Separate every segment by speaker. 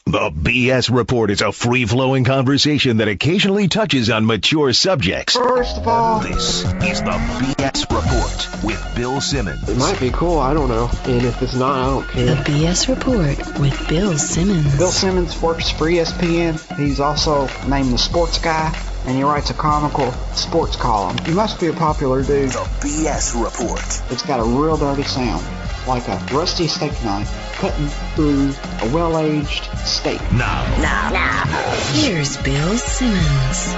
Speaker 1: The BS Report is a free-flowing conversation that occasionally touches on mature subjects.
Speaker 2: First of all,
Speaker 1: This is the BS Report with Bill Simmons.
Speaker 2: it might be cool, I don't know. And if it's not, I don't
Speaker 3: The
Speaker 2: care.
Speaker 3: BS Report with Bill Simmons.
Speaker 4: Bill Simmons works for ESPN. He's also named the Sports Guy, and he writes a comical sports column. He must be a popular dude.
Speaker 1: The BS Report.
Speaker 4: It's got a real dirty sound, like a rusty steak knife cutting through a well-aged steak.
Speaker 1: Now.
Speaker 3: Here's Bill Simmons.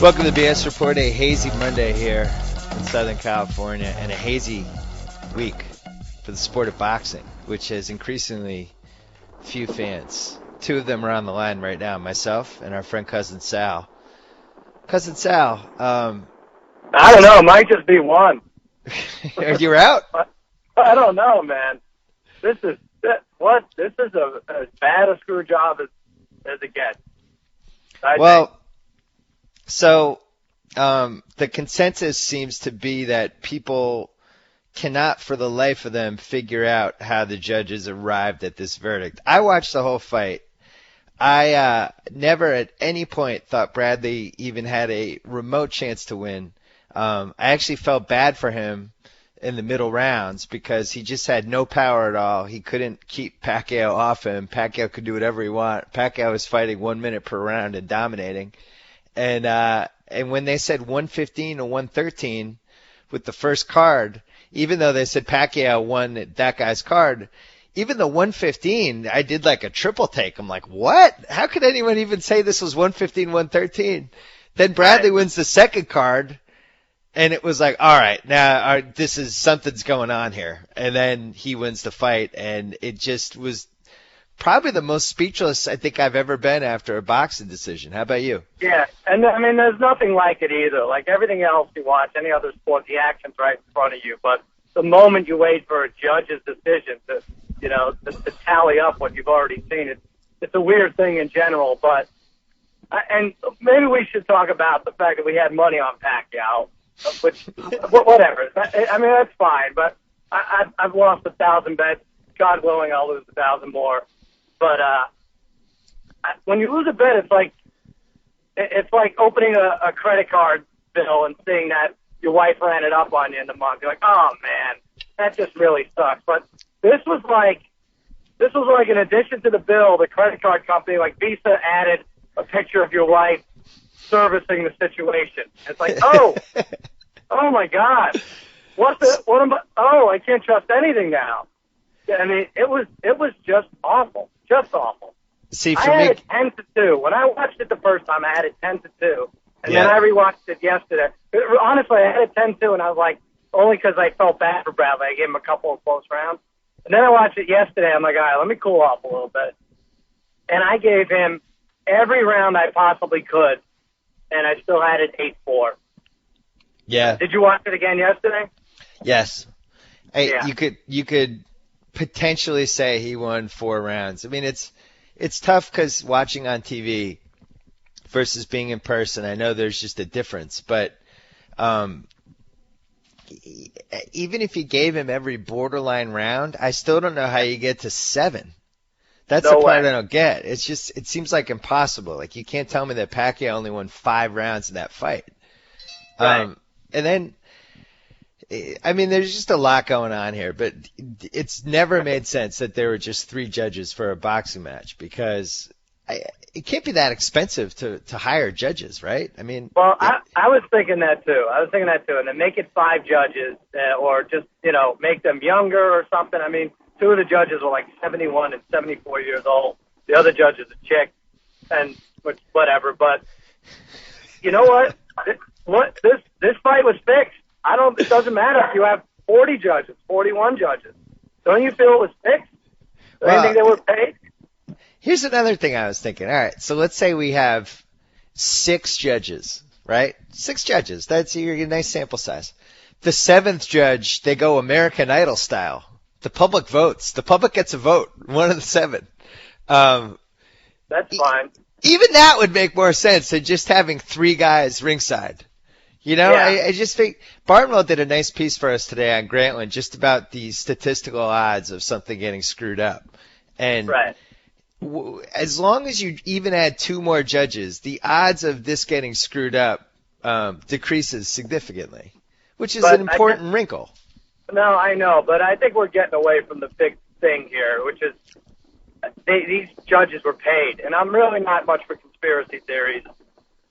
Speaker 5: Welcome to the BS Report, a hazy Monday here in Southern California, and a hazy week for the sport of boxing, which has increasingly few fans. Two of them are on the line right now, myself and our friend Cousin Sal. Cousin Sal,
Speaker 6: I don't know. It might just be one.
Speaker 5: are you out?
Speaker 6: I don't know, man. This is as bad a screw job as it gets.
Speaker 5: So the consensus seems to be that people cannot for the life of them figure out how the judges arrived at this verdict. I watched the whole fight. I never at any point thought Bradley even had a remote chance to win. I actually felt bad for him in the middle rounds because he just had no power at all. He couldn't keep Pacquiao off him. Pacquiao could do whatever he wanted. Pacquiao was fighting 1 minute per round and dominating. And when they said 115 to 113 with the first card, even though they said Pacquiao won that guy's card, even the 115, I did like a triple take. I'm like, what? How could anyone even say this was 115, 113? Then Bradley wins the second card, and it was like, all right, now something's going on here. And then he wins the fight, and it just was probably the most speechless I think I've ever been after a boxing decision. How about you?
Speaker 6: Yeah, and I mean, there's nothing like it either. Like everything else you watch, any other sport, the action's right in front of you. But the moment you wait for a judge's decision to tally up what you've already seen, it's a weird thing in general. But and maybe we should talk about the fact that we had money on Pacquiao, which whatever. I mean, that's fine. But I've lost 1,000 bets. God willing, I'll lose 1,000 more. But when you lose a bet, it's like opening a credit card bill and seeing that your wife ran it up on you in the month. You're like, oh man, that just really sucks. But this was like in addition to the bill, the credit card company, like Visa, added a picture of your wife servicing the situation. It's like, oh my God, I can't trust anything now. I mean, it was just awful. Just awful.
Speaker 5: See,
Speaker 6: I had it 10-2. When I watched it the first time, I had it 10-2. And then I rewatched it yesterday. Honestly, I had it 10-2, and I was like, only because I felt bad for Bradley. I gave him a couple of close rounds. And then I watched it yesterday. I'm like, all right, let me cool off a little bit. And I gave him every round I possibly could, and I still had it 8-4.
Speaker 5: Yeah.
Speaker 6: Did you watch it again yesterday?
Speaker 5: Yes. You could potentially say he won 4 rounds. I mean, it's tough because watching on TV versus being in person, I know there's just a difference. But even if you gave him every borderline round, I still don't know how you get to 7. That's the part I don't get. It seems like impossible. Like, you can't tell me that Pacquiao only won 5 rounds in that fight.
Speaker 6: Right.
Speaker 5: And then, I mean, there's just a lot going on here, but it's never made sense that there were just 3 judges for a boxing match because it can't be that expensive to hire judges, right? I mean,
Speaker 6: well, I was thinking that too. And then make it 5 judges, or just make them younger or something. I mean, 2 of the judges were like 71 and 74 years old. The other judge is a chick, and whatever. But you know what? This fight was fixed. It doesn't matter if you have 40 judges, 41 judges. Don't you feel it was fixed? Do you think they were paid?
Speaker 5: Here's another thing I was thinking. All right, so let's say we have 6 judges, right? 6 judges. That's your nice sample size. The 7th judge, they go American Idol style. The public votes. The public gets a vote. One of the 7.
Speaker 6: That's fine.
Speaker 5: Even that would make more sense than just having 3 guys ringside. You know,
Speaker 6: Yeah.
Speaker 5: I just think Barnwell did a nice piece for us today on Grantland just about the statistical odds of something getting screwed up. And
Speaker 6: Right.
Speaker 5: as long as you even add 2 more judges, the odds of this getting screwed up decreases significantly, which is
Speaker 6: But
Speaker 5: an important wrinkle.
Speaker 6: No, I know, but I think we're getting away from the big thing here, which is these judges were paid. And I'm really not much for conspiracy theories.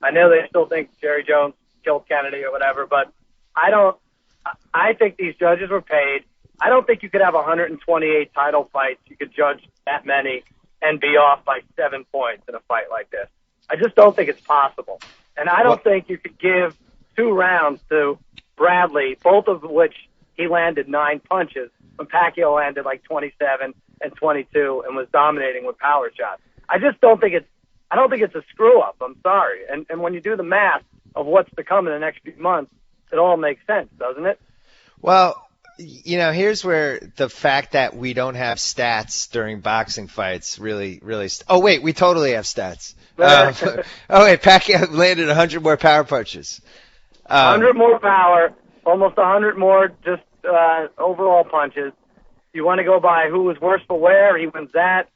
Speaker 6: I know they still think Jerry Jones killed Kennedy or whatever, but I think these judges were paid. I don't think you could have 128 title fights. You could judge that many and be off by 7 points in a fight like this. I just don't think it's possible. And I don't think you could give 2 rounds to Bradley, both of which he landed 9 punches, when Pacquiao landed like 27 and 22 and was dominating with power shots. I just don't think it's a screw up. I'm sorry. And when you do the math of what's to come in the next few months, it all makes sense, doesn't it?
Speaker 5: Well, you know, here's where the fact that we don't have stats during boxing fights really. Oh wait, we totally have stats. Oh wait, Pacquiao landed 100 more power punches.
Speaker 6: 100 more power, almost 100 more just overall punches. You want to go by who was worse for wear? He wins that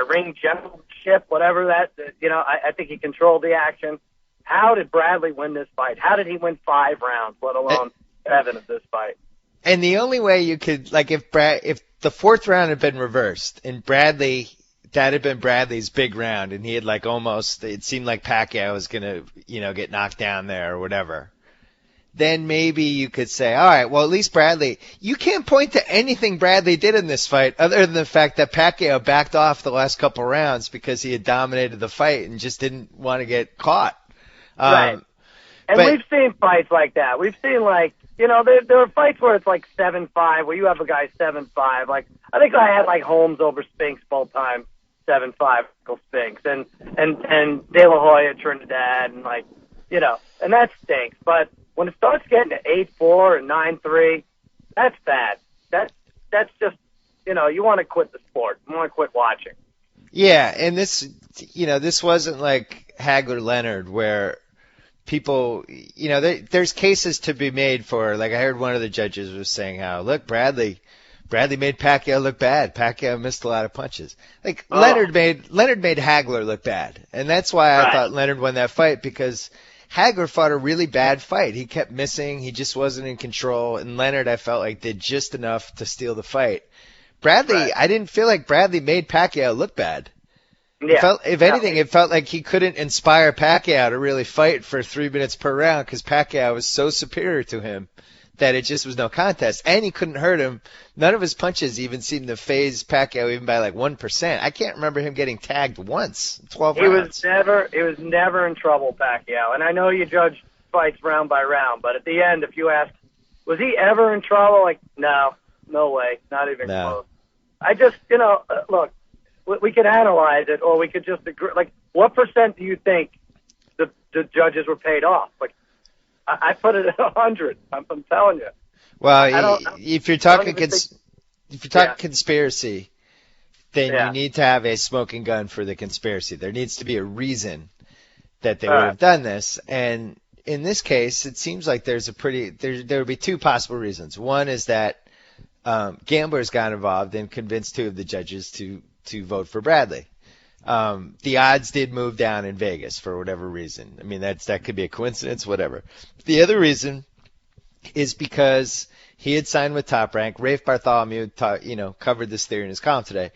Speaker 6: ring generalship, whatever that. I think he controlled the action. How did Bradley win this fight? How did he win 5 rounds, let alone 7 of this fight?
Speaker 5: And the only way you could, like, if the 4th round had been reversed and that had been Bradley's big round, and he had it seemed like Pacquiao was gonna, get knocked down there or whatever, then maybe you could say, all right, well, at least Bradley, you can't point to anything Bradley did in this fight other than the fact that Pacquiao backed off the last couple rounds because he had dominated the fight and just didn't want to get caught.
Speaker 6: Right. And we've seen fights like that. We've seen, there are fights where it's like 7-5, where you have a guy 7-5. Like, I think I had, Holmes over Spinks both times, 7-5, Spinks. And De La Hoya, Trinidad, and, and that stinks. But when it starts getting to 8-4 and 9-3, that's bad. That's just, you want to quit the sport. You want to quit watching.
Speaker 5: Yeah, and this wasn't like Hagler-Leonard where people, there's cases to be made for, I heard one of the judges was saying how, look, Bradley made Pacquiao look bad. Pacquiao missed a lot of punches. Leonard made Hagler look bad. And that's why I thought Leonard won that fight, because Hagler fought a really bad fight. He kept missing. He just wasn't in control. And Leonard, I felt like, did just enough to steal the fight. Bradley, I didn't feel like Bradley made Pacquiao look bad.
Speaker 6: Yeah.
Speaker 5: If anything, it felt like he couldn't inspire Pacquiao to really fight for 3 minutes per round because Pacquiao was so superior to him that it just was no contest. And he couldn't hurt him. None of his punches even seemed to phase Pacquiao even by 1%. I can't remember him getting tagged once. 12 rounds.
Speaker 6: He was never in trouble, Pacquiao. And I know you judge fights round by round, but at the end, if you ask, was he ever in trouble? No way, not even close. I just, look, we could analyze it, or we could just agree. What percent do you think the judges were paid off? I put it at 100. I'm telling you.
Speaker 5: Well, if you're talking conspiracy, then you need to have a smoking gun for the conspiracy. There needs to be a reason that they would have done this. And in this case, it seems like there would be 2 possible reasons. One is that gamblers got involved and convinced 2 of the judges to vote for Bradley. The odds did move down in Vegas for whatever reason. I mean, that could be a coincidence, whatever. The other reason is because he had signed with Top Rank. Rafe Bartholomew, covered this theory in his column today.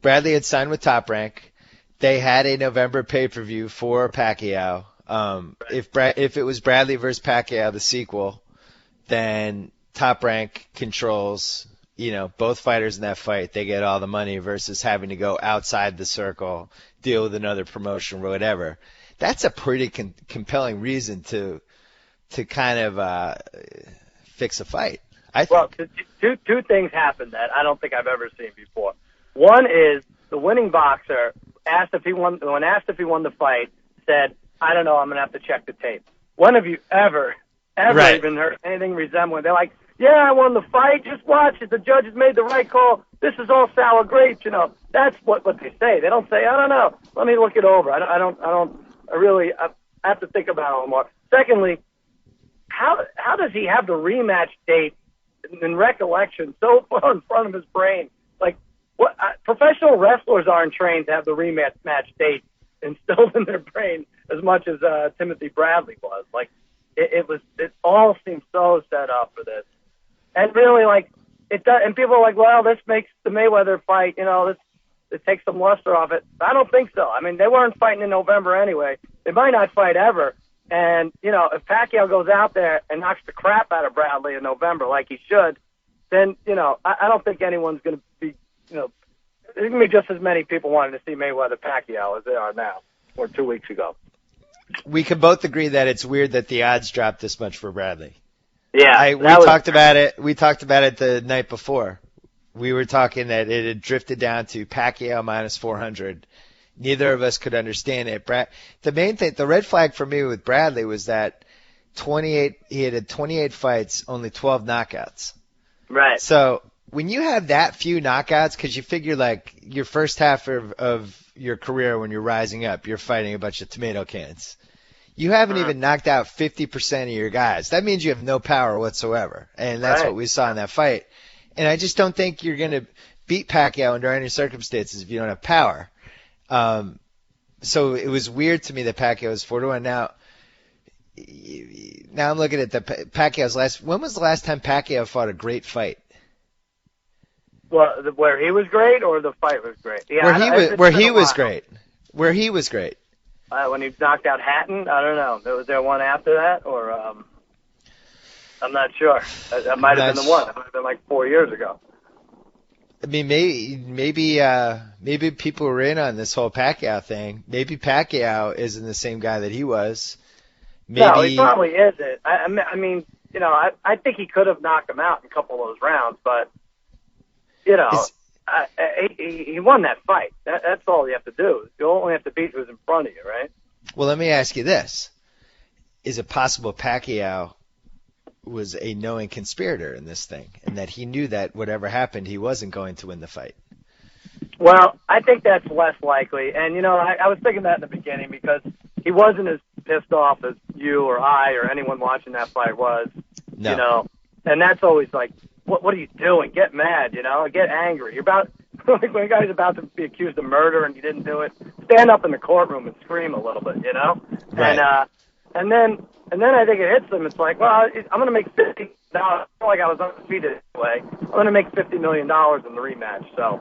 Speaker 5: Bradley had signed with Top Rank. They had a November pay-per-view for Pacquiao. If it was Bradley versus Pacquiao, the sequel, then Top Rank controls, both fighters in that fight. They get all the money versus having to go outside the circle, deal with another promotion or whatever. That's a pretty compelling reason to kind of fix a fight, I think.
Speaker 6: Well, two things happened that I don't think I've ever seen before. One is the winning boxer asked if he won the fight, said, I don't know, I'm going to have to check the tape. When have you ever even heard anything resembling? They're like, yeah, I won the fight. Just watch it. The judges made the right call. This is all sour grapes, That's what they say. They don't say, I don't know. Let me look it over. I have to think about it a little more. Secondly, how does he have the rematch date in recollection so far in front of his brain? Like, what professional wrestlers aren't trained to have the rematch date instilled in their brain as much as Timothy Bradley was. Like, it all seemed so set up for this, and really, like, it does. And people are like, well, this makes the Mayweather fight, it takes some luster off it. I don't think so. I mean, they weren't fighting in November anyway. They might not fight ever. And, if Pacquiao goes out there and knocks the crap out of Bradley in November like he should, then, I don't think anyone's going to be, there's going to be just as many people wanting to see Mayweather-Pacquiao as there are now, or 2 weeks ago.
Speaker 5: We can both agree that it's weird that the odds dropped this much for Bradley.
Speaker 6: Yeah.
Speaker 5: We talked about it. We talked about it the night before. We were talking that it had drifted down to Pacquiao minus 400. Neither of us could understand it. The main thing, the red flag for me with Bradley was that he had 28 fights, only 12 knockouts.
Speaker 6: Right.
Speaker 5: So when you have that few knockouts, because you figure like your first half of your career when you're rising up, you're fighting a bunch of tomato cans. You haven't even knocked out 50% of your guys. That means you have no power whatsoever. And that's what we saw in that fight. And I just don't think you're going to beat Pacquiao under any circumstances if you don't have power. So it was weird to me that Pacquiao was 4-1. Now I'm looking at Pacquiao's when was the last time Pacquiao fought a great fight?
Speaker 6: Well, where he was great or the fight was great? Yeah,
Speaker 5: where he was great. Where he was great.
Speaker 6: When he knocked out Hatton, I don't know. Was there one after that, or I'm not sure. That might have been the one. It might have been like 4 years ago.
Speaker 5: I mean, maybe people were in on this whole Pacquiao thing. Maybe Pacquiao isn't the same guy that he was.
Speaker 6: No, he probably isn't. I mean, I think he could have knocked him out in a couple of those rounds, but he won that fight. That's all you have to do. You only have to beat who's in front of you, right?
Speaker 5: Well, let me ask you this. Is it possible Pacquiao was a knowing conspirator in this thing and that he knew that whatever happened, he wasn't going to win the fight?
Speaker 6: Well, I think that's less likely. And, I was thinking that in the beginning because he wasn't as pissed off as you or I or anyone watching that fight was, and that's always like, what are you doing? Get mad, get angry. You're about, like when a guy's about to be accused of murder and you didn't do it, stand up in the courtroom and scream a little bit,
Speaker 5: Right.
Speaker 6: And then I think it hits them. It's like, well, I'm going to make $50. I feel like I was undefeated anyway. I'm going to make $50 million in the rematch. So,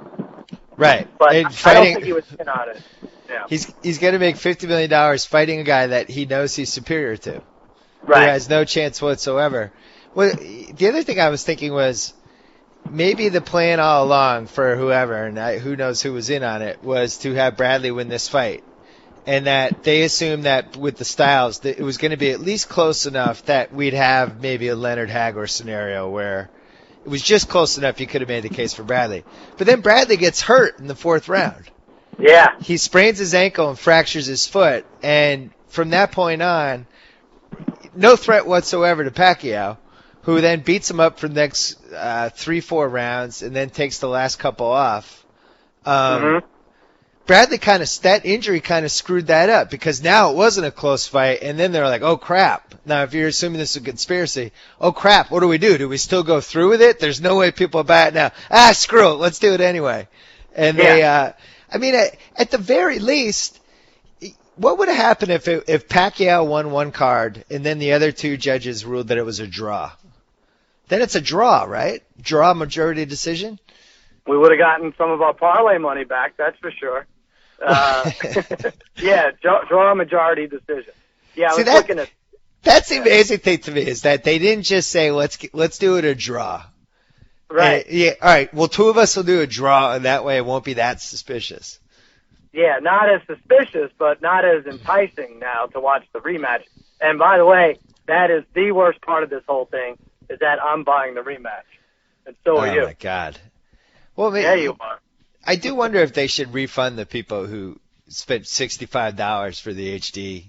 Speaker 5: right.
Speaker 6: But I don't think he was in on it. Yeah.
Speaker 5: He's going to make $50 million fighting a guy that he knows he's superior to.
Speaker 6: Right.
Speaker 5: Who has no chance whatsoever. Well, the other thing I was thinking was maybe the plan all along for whoever, and who knows who was in on it, was to have Bradley win this fight. And that they assumed that with the styles, that it was going to be at least close enough that we'd have maybe a Leonard Hagler scenario where it was just close enough you could have made the case for Bradley. But then Bradley gets hurt in the fourth round.
Speaker 6: Yeah.
Speaker 5: He sprains his ankle and fractures his foot. And from that point on, no threat whatsoever to Pacquiao, who then beats him up for the next 3-4 rounds and then takes the last couple off. Bradley that injury kind of screwed that up because now it wasn't a close fight, and then they're like, oh crap. Now if you're assuming this is a conspiracy, oh crap, what do we do? Do we still go through with it? There's no way people will buy it now. Screw it, let's do it anyway. And at the very least, what would have happened if Pacquiao won one card and then the other two judges ruled that it was a draw? Then it's a draw, right? Draw majority decision?
Speaker 6: We would have gotten some of our parlay money back, that's for sure. Yeah, draw a majority decision. Yeah, I was looking at.
Speaker 5: That's the amazing thing to me is that they didn't just say let's do it a draw.
Speaker 6: Right.
Speaker 5: All right. Well, two of us will do a draw, and that way it won't be that suspicious.
Speaker 6: Yeah, not as suspicious, but not as enticing now to watch the rematch. And by the way, that is the worst part of this whole thing is that I'm buying the rematch, and so are you.
Speaker 5: Oh my God. Well, maybe,
Speaker 6: yeah, you are.
Speaker 5: I do wonder if they should refund the people who spent $65 for the HD,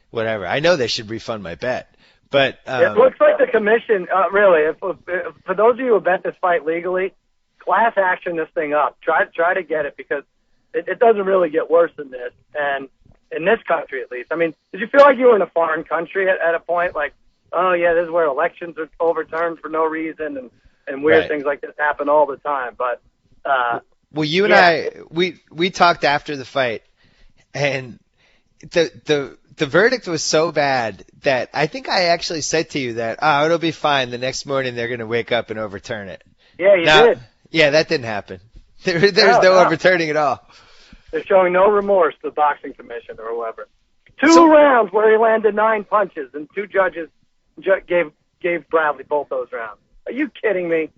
Speaker 5: whatever. I know they should refund my bet, but
Speaker 6: it looks like the commission. Really, if for those of you who bet this fight legally, class action this thing up. Try to get it because it doesn't really get worse than this, and in this country at least. I mean, did you feel like you were in a foreign country at a point? Like oh yeah, this is where elections are overturned for no reason, and weird
Speaker 5: Right.
Speaker 6: things like this happen all the time. But
Speaker 5: Well, you and
Speaker 6: yeah.
Speaker 5: we talked after the fight, and the verdict was so bad that I think I actually said to you that, it'll be fine. The next morning they're going to wake up and overturn it.
Speaker 6: Yeah, you
Speaker 5: Now,
Speaker 6: did.
Speaker 5: yeah, that didn't happen. There was no overturning at all.
Speaker 6: They're showing no remorse to the boxing commission or whoever. Two
Speaker 5: So-
Speaker 6: rounds where he landed 9 punches, and 2 judges gave Bradley both those rounds. Are you kidding me?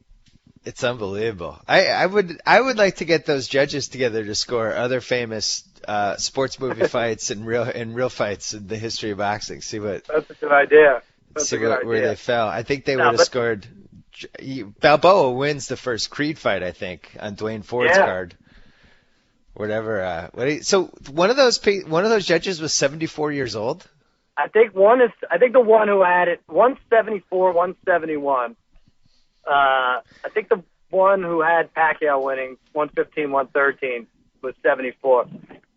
Speaker 5: It's unbelievable. I would like to get those judges together to score other famous sports movie fights and real fights in the history of boxing. See what
Speaker 6: That's a good idea. That's
Speaker 5: see
Speaker 6: a good
Speaker 5: what, where
Speaker 6: idea.
Speaker 5: they fell. I think they
Speaker 6: No,
Speaker 5: would have
Speaker 6: but-
Speaker 5: scored. Balboa wins the first Creed fight, I think, on Dwayne Ford's
Speaker 6: Yeah.
Speaker 5: card. Whatever. So one of those judges was 74 years old.
Speaker 6: I think the one who had it, 174, 171. I think the one who had Pacquiao winning 115, 113 was 74.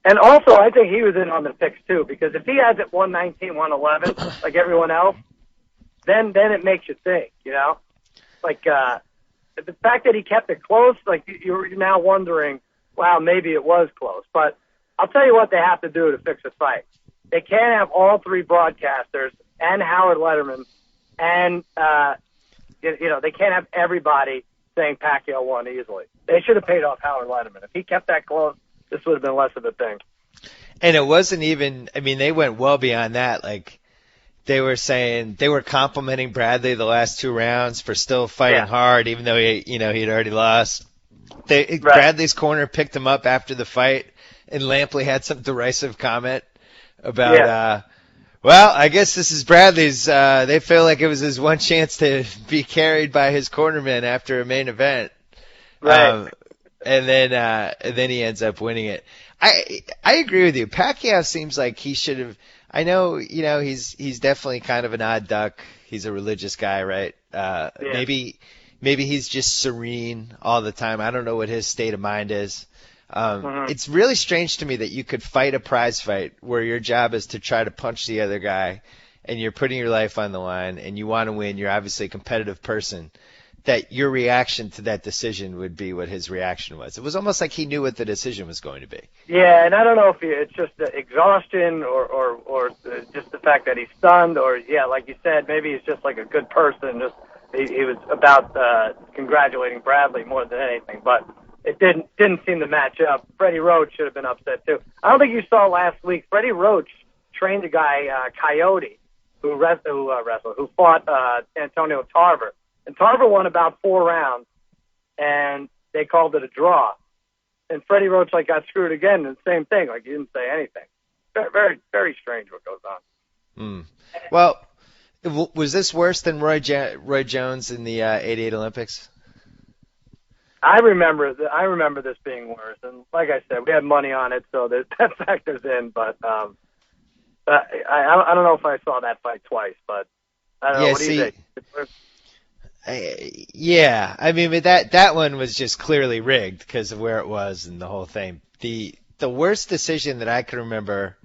Speaker 6: And also, I think he was in on the picks too, because if he has it 119, 111, like everyone else, then it makes you think, you know? Like, the fact that he kept it close, like, you're now wondering, wow, maybe it was close. But I'll tell you what they have to do to fix a fight. They can't have all 3 broadcasters and Howard Letterman and, they can't have everybody saying Pacquiao won easily. They should have paid off Howard Letterman. If he kept that close, this would have been less of a thing.
Speaker 5: And it wasn't even, they went well beyond that. Like, they were saying, they were complimenting Bradley the last 2 rounds for still fighting hard, even though he'd already lost. Bradley's corner picked him up after the fight, and Lampley had some derisive comment about, well, I guess this is Bradley's, they feel like it was his one chance to be carried by his cornerman after a main event.
Speaker 6: Right.
Speaker 5: And then he ends up winning it. I agree with you. Pacquiao seems like he should have. I know, he's definitely kind of an odd duck. He's a religious guy, right? Maybe he's just serene all the time. I don't know what his state of mind is. It's really strange to me that you could fight a prize fight where your job is to try to punch the other guy, and you're putting your life on the line, and you want to win. You're obviously a competitive person. That your reaction to that decision would be what his reaction was. It was almost like he knew what the decision was going to be.
Speaker 6: Yeah, and I don't know if it's just the exhaustion or just the fact that he's stunned, or like you said, maybe he's just like a good person. Just he was about congratulating Bradley more than anything, but it didn't seem to match up. Freddie Roach should have been upset too. I don't think you saw last week. Freddie Roach trained a guy Coyote who fought Antonio Tarver. And Tarver won about 4 rounds, and they called it a draw. And Freddie Roach got screwed again, and the same thing. He didn't say anything. Very, very, very strange what goes on.
Speaker 5: Well, was this worse than Roy Jones in the '88 Olympics?
Speaker 6: I remember this being worse, and like I said, we had money on it, so that factors in. But I don't know if I saw that fight twice, but I don't know. What do you think?
Speaker 5: But that one was just clearly rigged because of where it was and the whole thing. The worst decision that I can remember,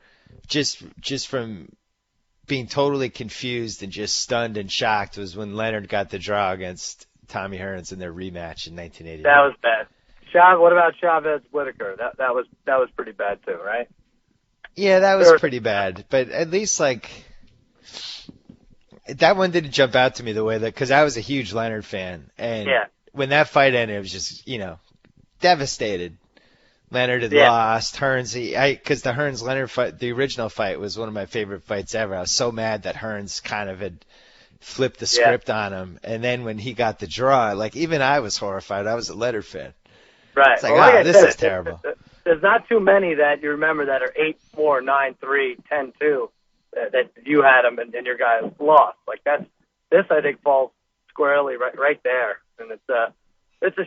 Speaker 5: just from being totally confused and just stunned and shocked, was when Leonard got the draw against Tommy Hearns in their rematch in 1980.
Speaker 6: That was bad. What about Chavez Whitaker? That was pretty bad too, right?
Speaker 5: Yeah, that was pretty bad. But at least that one didn't jump out to me the way because I was a huge Leonard fan, and when that fight ended, it was just devastated. Leonard had lost. Hearns, because the Hearns Leonard fight, the original fight, was one of my favorite fights ever. I was so mad that Hearns kind of had flipped the script on him, and then when he got the draw, even I was horrified. I was a Leonard fan.
Speaker 6: Right.
Speaker 5: It's this is terrible.
Speaker 6: There's not too many that you remember that are 8-4, 9-3, 10-2. That you had them and your guys lost. This I think falls squarely right there, and it's a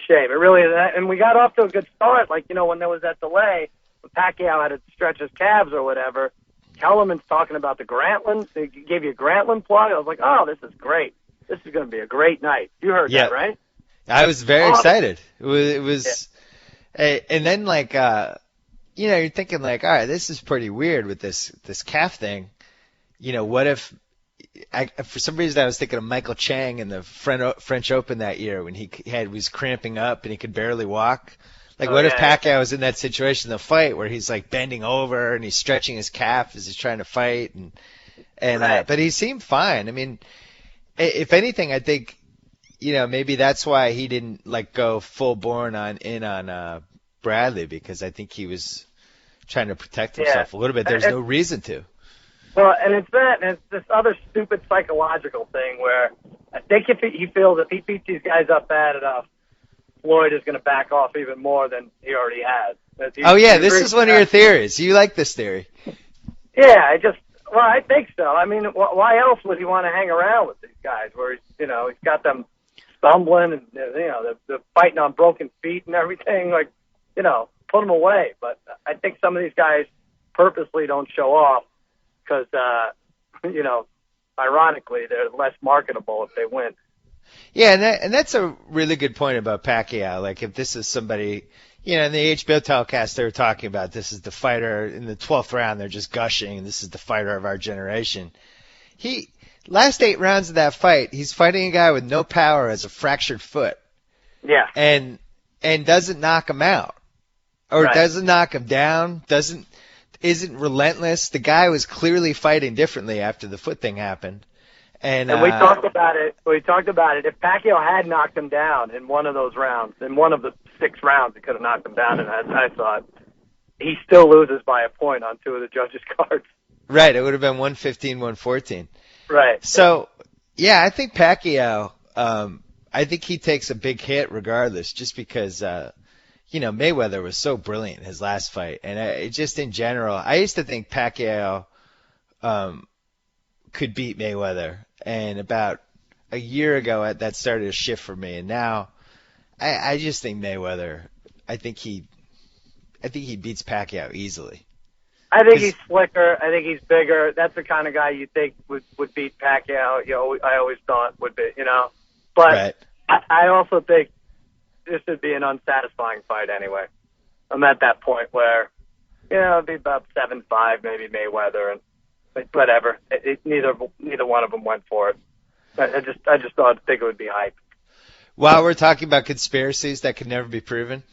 Speaker 6: shame. It really is. And we got off to a good start. When there was that delay, when Pacquiao had to stretch his calves or whatever, Kellerman's talking about the Grantland. They gave you a Grantland plug. I was like, oh, this is great. This is going to be a great night. You heard that, right?
Speaker 5: I was very excited. It was, and then you're thinking all right, this is pretty weird with this calf thing. What if for some reason I was thinking of Michael Chang in the French Open that year when he was cramping up and he could barely walk. Like, what if Pacquiao was in that situation in the fight where he's like bending over and he's stretching his calf as he's trying to fight, but he seemed fine. I mean, if anything, I think, maybe that's why he didn't like go full bore on Bradley, because I think he was trying to protect himself a little bit. There's no reason to.
Speaker 6: Well, and it's that, and it's this other stupid psychological thing where I think if he feels if he beats these guys up bad enough, Floyd is going to back off even more than he already has.
Speaker 5: This is one of your theories. You like this theory.
Speaker 6: Yeah, I think so. I mean, why else would he want to hang around with these guys where he's got them stumbling and, they're fighting on broken feet and everything, like, put them away. But I think some of these guys purposely don't show off because, ironically, they're less marketable if they win.
Speaker 5: Yeah, and that's a really good point about Pacquiao. Like, if this is somebody, in the HBO telecast, they were talking about this is the fighter in the 12th round. They're just gushing, and this is the fighter of our generation. Last 8 rounds of that fight, he's fighting a guy with no power, has a fractured foot.
Speaker 6: Yeah.
Speaker 5: And doesn't knock him out. Or doesn't knock him down, isn't relentless. The guy was clearly fighting differently after the foot thing happened. And
Speaker 6: we talked about it. If Pacquiao had knocked him down in one of those rounds, in one of the 6 rounds, he could have knocked him down. And I thought he still loses by a point on 2 of the judges' cards.
Speaker 5: Right. It would have been 115-114.
Speaker 6: Right.
Speaker 5: So, I think Pacquiao. I think he takes a big hit regardless, just because. Mayweather was so brilliant in his last fight, and just in general, I used to think Pacquiao could beat Mayweather, and about a year ago that started to shift for me, and now I just think Mayweather. I think he beats Pacquiao easily.
Speaker 6: I think he's slicker. I think he's bigger. That's the kind of guy you think would beat Pacquiao. I always thought would be. But I also think this would be an unsatisfying fight anyway. I'm at that point where, it'd be about 7-5, maybe Mayweather, and whatever. Neither one of them went for it. I just think it would be hype.
Speaker 5: While we're talking about conspiracies that could never be proven,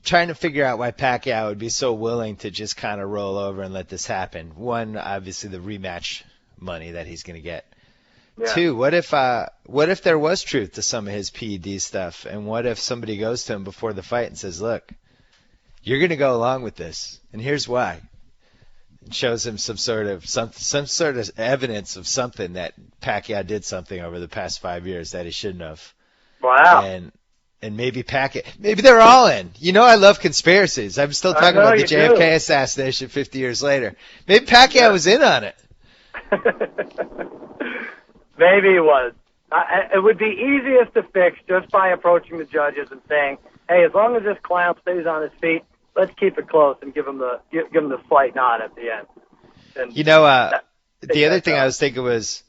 Speaker 5: trying to figure out why Pacquiao would be so willing to just kind of roll over and let this happen. One, obviously the rematch money that he's going to get. Yeah. 2, what if there was truth to some of his PED stuff, and what if somebody goes to him before the fight and says, "Look, you're going to go along with this, and here's why," and shows him some sort of evidence of something that Pacquiao did something over the past 5 years that he shouldn't have.
Speaker 6: Wow.
Speaker 5: And maybe maybe they're all in. I love conspiracies. I'm still talking about the JFK assassination 50 years later. Maybe Pacquiao was in on it.
Speaker 6: Maybe he was. It would be easiest to fix just by approaching the judges and saying, "Hey, as long as this clown stays on his feet, let's keep it close and give him the slight nod at the end." And
Speaker 5: the other thing I was thinking was,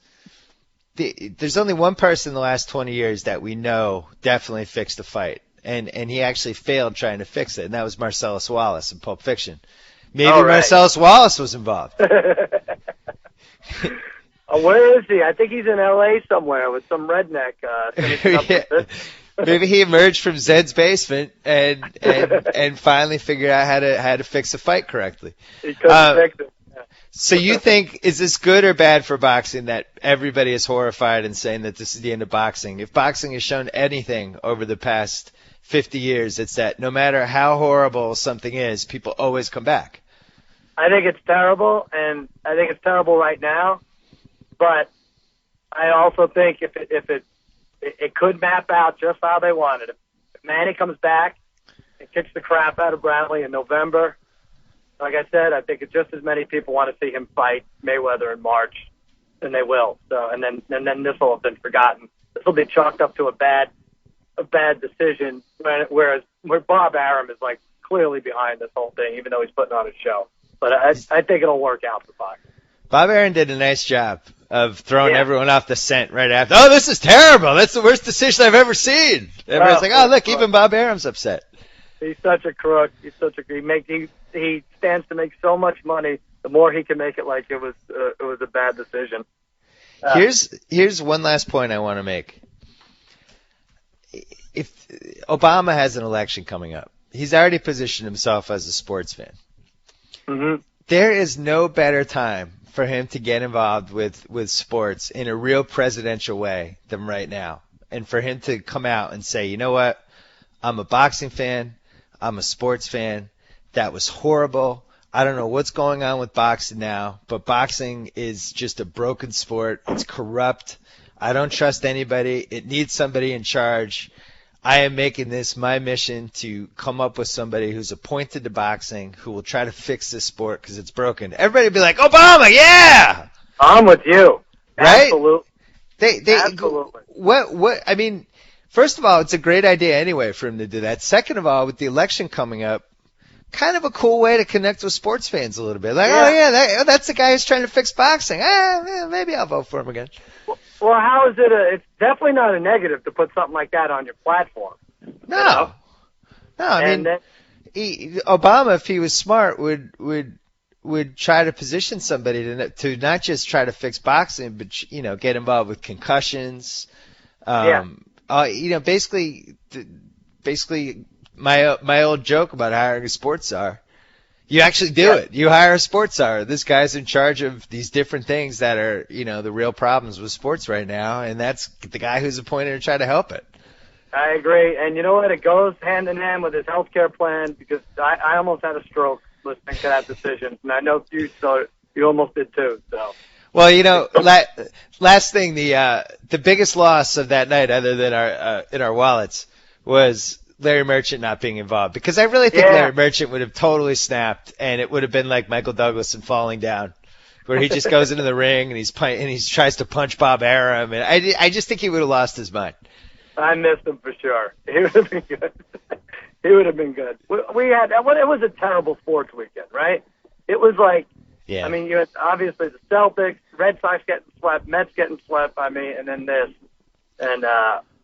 Speaker 5: there's only one person in the last 20 years that we know definitely fixed a fight, and he actually failed trying to fix it, and that was Marcellus Wallace in Pulp Fiction. Maybe Marcellus Wallace was involved.
Speaker 6: Where is he? I think he's in L.A. somewhere with some redneck.
Speaker 5: Maybe he emerged from Zed's basement and finally figured out how to fix a fight correctly.
Speaker 6: He couldn't fix it. Yeah.
Speaker 5: So you think, is this good or bad for boxing that everybody is horrified and saying that this is the end of boxing? If boxing has shown anything over the past 50 years, it's that no matter how horrible something is, people always come back.
Speaker 6: I think it's terrible, and I think it's terrible right now. But I also think if it could map out just how they wanted it. If Manny comes back and kicks the crap out of Bradley in November, like I said, I think just as many people want to see him fight Mayweather in March, and they will. So and then this will have been forgotten. This will be chalked up to a bad decision. Whereas Bob Arum is like clearly behind this whole thing, even though he's putting on a show. But I think it'll work out for boxing.
Speaker 5: Bob Arum did a nice job of throwing everyone off the scent right after. Oh, this is terrible. That's the worst decision I've ever seen. Everyone's like, oh, look, even Bob Arum's upset.
Speaker 6: He's such a crook. He stands to make so much money the more he can make it like it was a bad decision.
Speaker 5: Here's one last point I want to make. If Obama has an election coming up, he's already positioned himself as a sports fan.
Speaker 6: Mm-hmm.
Speaker 5: There is no better time for him to get involved with sports in a real presidential way than right now. And for him to come out and say, you know what, I'm a boxing fan, I'm a sports fan, that was horrible. I don't know what's going on with boxing now, but boxing is just a broken sport. It's corrupt. I don't trust anybody. It needs somebody in charge. I am making this my mission to come up with somebody who's appointed to boxing who will try to fix this sport because it's broken. Everybody will be like, Obama, yeah!
Speaker 6: I'm with you.
Speaker 5: Right?
Speaker 6: Absolutely.
Speaker 5: Absolutely. What, I mean, first of all, it's a great idea anyway for him to do that. Second of all, with the election coming up, kind of a cool way to connect with sports fans a little bit. Like, that's the guy who's trying to fix boxing. Maybe I'll vote for him again.
Speaker 6: Well, how is it? It's definitely not a negative to put something like that on your platform.
Speaker 5: No.
Speaker 6: You know?
Speaker 5: No, I mean, Obama, if he was smart, would try to position somebody to not just try to fix boxing, but, you know, get involved with concussions. You know, basically my old joke about hiring a sports czar. You actually do it. You hire a sports czar. This guy's in charge of these different things that are, you know, the real problems with sports right now, and that's the guy who's appointed to try to help it.
Speaker 6: I agree. And you know what? It goes hand in hand with his health care plan because I almost had a stroke listening to that decision, and I know you almost did too. So.
Speaker 5: Well, you know, last thing, the biggest loss of that night, other than our in our wallets, was Larry Merchant not being involved, because I really think Larry Merchant would have totally snapped, and it would have been like Michael Douglas in Falling Down, where he just goes into the ring and he tries to punch Bob Arum, and I just think he would have lost his mind.
Speaker 6: I missed him for sure. He would have been good. He would have been good. We had it was a terrible sports weekend, right? It was like, I mean, you had obviously the Celtics, Red Sox getting swept, Mets getting swept. I mean, and then this, and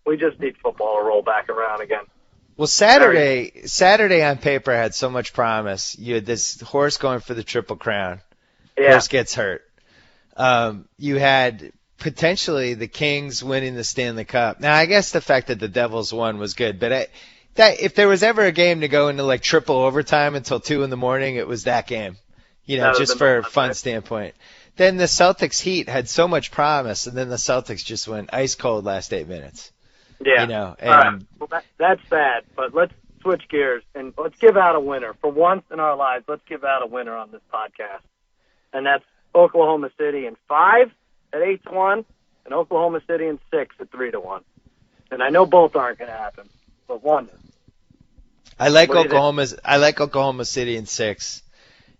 Speaker 6: we just need football to roll back around again.
Speaker 5: Well, Saturday on paper had so much promise. You had this horse going for the Triple Crown. Horse gets hurt. You had potentially the Kings winning the Stanley Cup. Now, I guess the fact that the Devils won was good, but if there was ever a game to go into like triple overtime until 2 a.m, it was that game. You know, just for a fun standpoint. Then the Celtics Heat had so much promise, and then the Celtics just went ice cold last 8 minutes.
Speaker 6: Yeah.
Speaker 5: You know, and
Speaker 6: all right. Well, that's sad, but let's switch gears and let's give out a winner. For once in our lives, let's give out a winner on this podcast. And that's Oklahoma City in 5 at 8-1 and Oklahoma City in 6 at 3-1. And I know both aren't going to happen, but one.
Speaker 5: I like Oklahoma City in 6.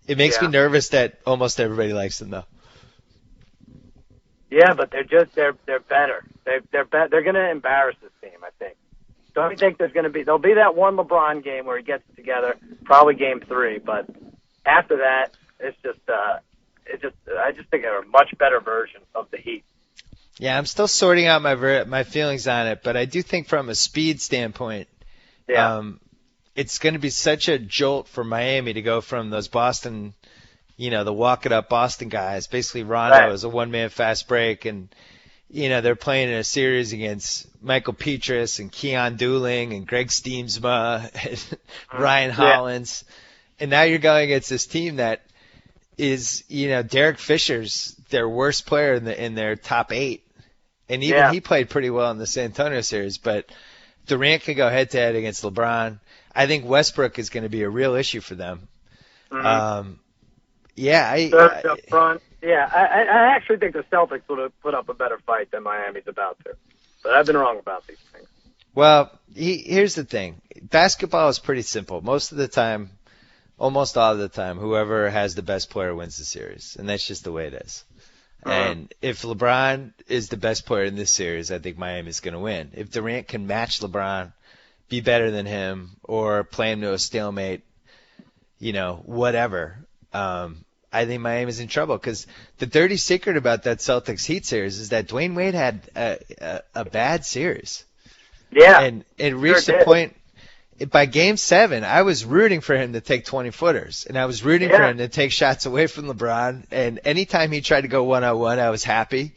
Speaker 5: It makes me nervous that almost everybody likes them, though.
Speaker 6: Yeah, but they're better. They're going to embarrass this team, I think. Don't you think there'll be that one LeBron game where he gets it together, probably game 3, but after that, it's just I just think they're a much better version of the Heat.
Speaker 5: Yeah, I'm still sorting out my feelings on it, but I do think from a speed standpoint, it's going to be such a jolt for Miami to go from those Boston, you know, the walk it up Boston guys. Basically, Rondo is a one-man fast break, and you know they're playing in a series against Michael Petrus and Keon Dooling and Greg Steemsma and Ryan Hollins, and now you're going against this team that is, you know, Derek Fisher's their worst player in their top 8, and even he played pretty well in the San Antonio series. But Durant can go head-to-head against LeBron. I think Westbrook is going to be a real issue for them.
Speaker 6: Mm-hmm.
Speaker 5: Up
Speaker 6: front. I actually think the Celtics would have put up a better fight than Miami's about to. But I've been wrong about these things.
Speaker 5: Well, here's the thing. Basketball is pretty simple. Most of the time, almost all of the time, whoever has the best player wins the series. And that's just the way it is. Mm-hmm. And if LeBron is the best player in this series, I think Miami's going to win. If Durant can match LeBron, be better than him, or play him to a stalemate, you know, whatever, I think Miami's in trouble, because the dirty secret about that Celtics Heat series is that Dwayne Wade had a bad series.
Speaker 6: Yeah.
Speaker 5: And it reached a point by Game 7, I was rooting for him to take 20-footers, and I was rooting for him to take shots away from LeBron. And anytime he tried to go one-on-one, I was happy.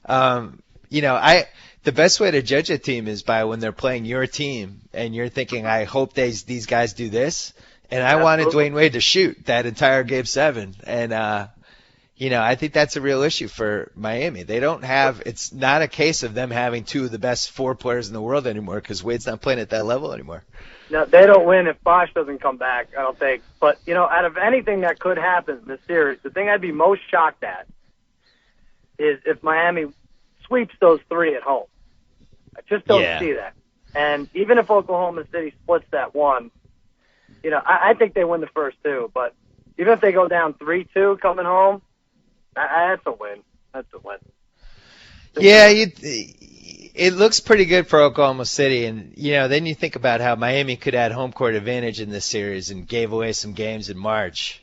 Speaker 5: The best way to judge a team is by when they're playing your team, and you're thinking, I hope these guys do this. And I wanted Dwayne Wade to shoot that entire Game 7, and I think that's a real issue for Miami. They don't have – it's not a case of them having two of the best 4 players in the world anymore because Wade's not playing at that level anymore.
Speaker 6: No, they don't win if Bosh doesn't come back, I don't think. But, out of anything that could happen in this series, the thing I'd be most shocked at is if Miami sweeps those 3 at home. I just don't see that. And even if Oklahoma City splits that one, I think they win the first 2. But even if they go down 3-2 coming home, that's a win. That's a win.
Speaker 5: Yeah, it looks pretty good for Oklahoma City. And, then you think about how Miami could add home court advantage in this series and gave away some games in March.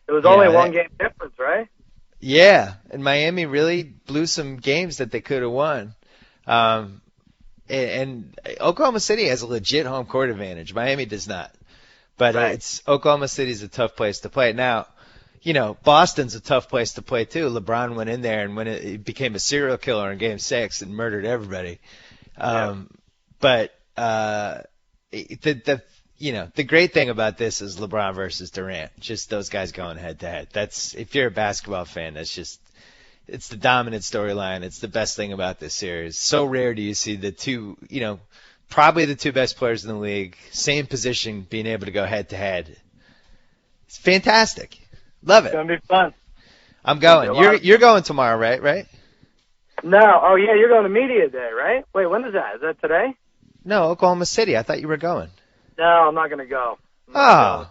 Speaker 6: It was only a 1-game difference, right?
Speaker 5: Yeah, and Miami really blew some games that they could have won. And Oklahoma City has a legit home court advantage. Miami does not. But Oklahoma City's a tough place to play. Now, Boston's a tough place to play too. LeBron went in there and when it became a serial killer in Game 6 and murdered everybody. But the great thing about this is LeBron versus Durant. Just those guys going head to head. That's, if you're a basketball fan, it's the dominant storyline. It's the best thing about this series. So rare do you see the two, probably the 2 best players in the league, same position, being able to go head to head. It's fantastic. Love it.
Speaker 6: It's gonna be fun.
Speaker 5: I'm going. You're going tomorrow, right?
Speaker 6: No. Oh yeah, you're going to media day, right? Wait, when is that? Is that today?
Speaker 5: No, Oklahoma City. I thought you were going.
Speaker 6: No, I'm not going to go.
Speaker 5: No,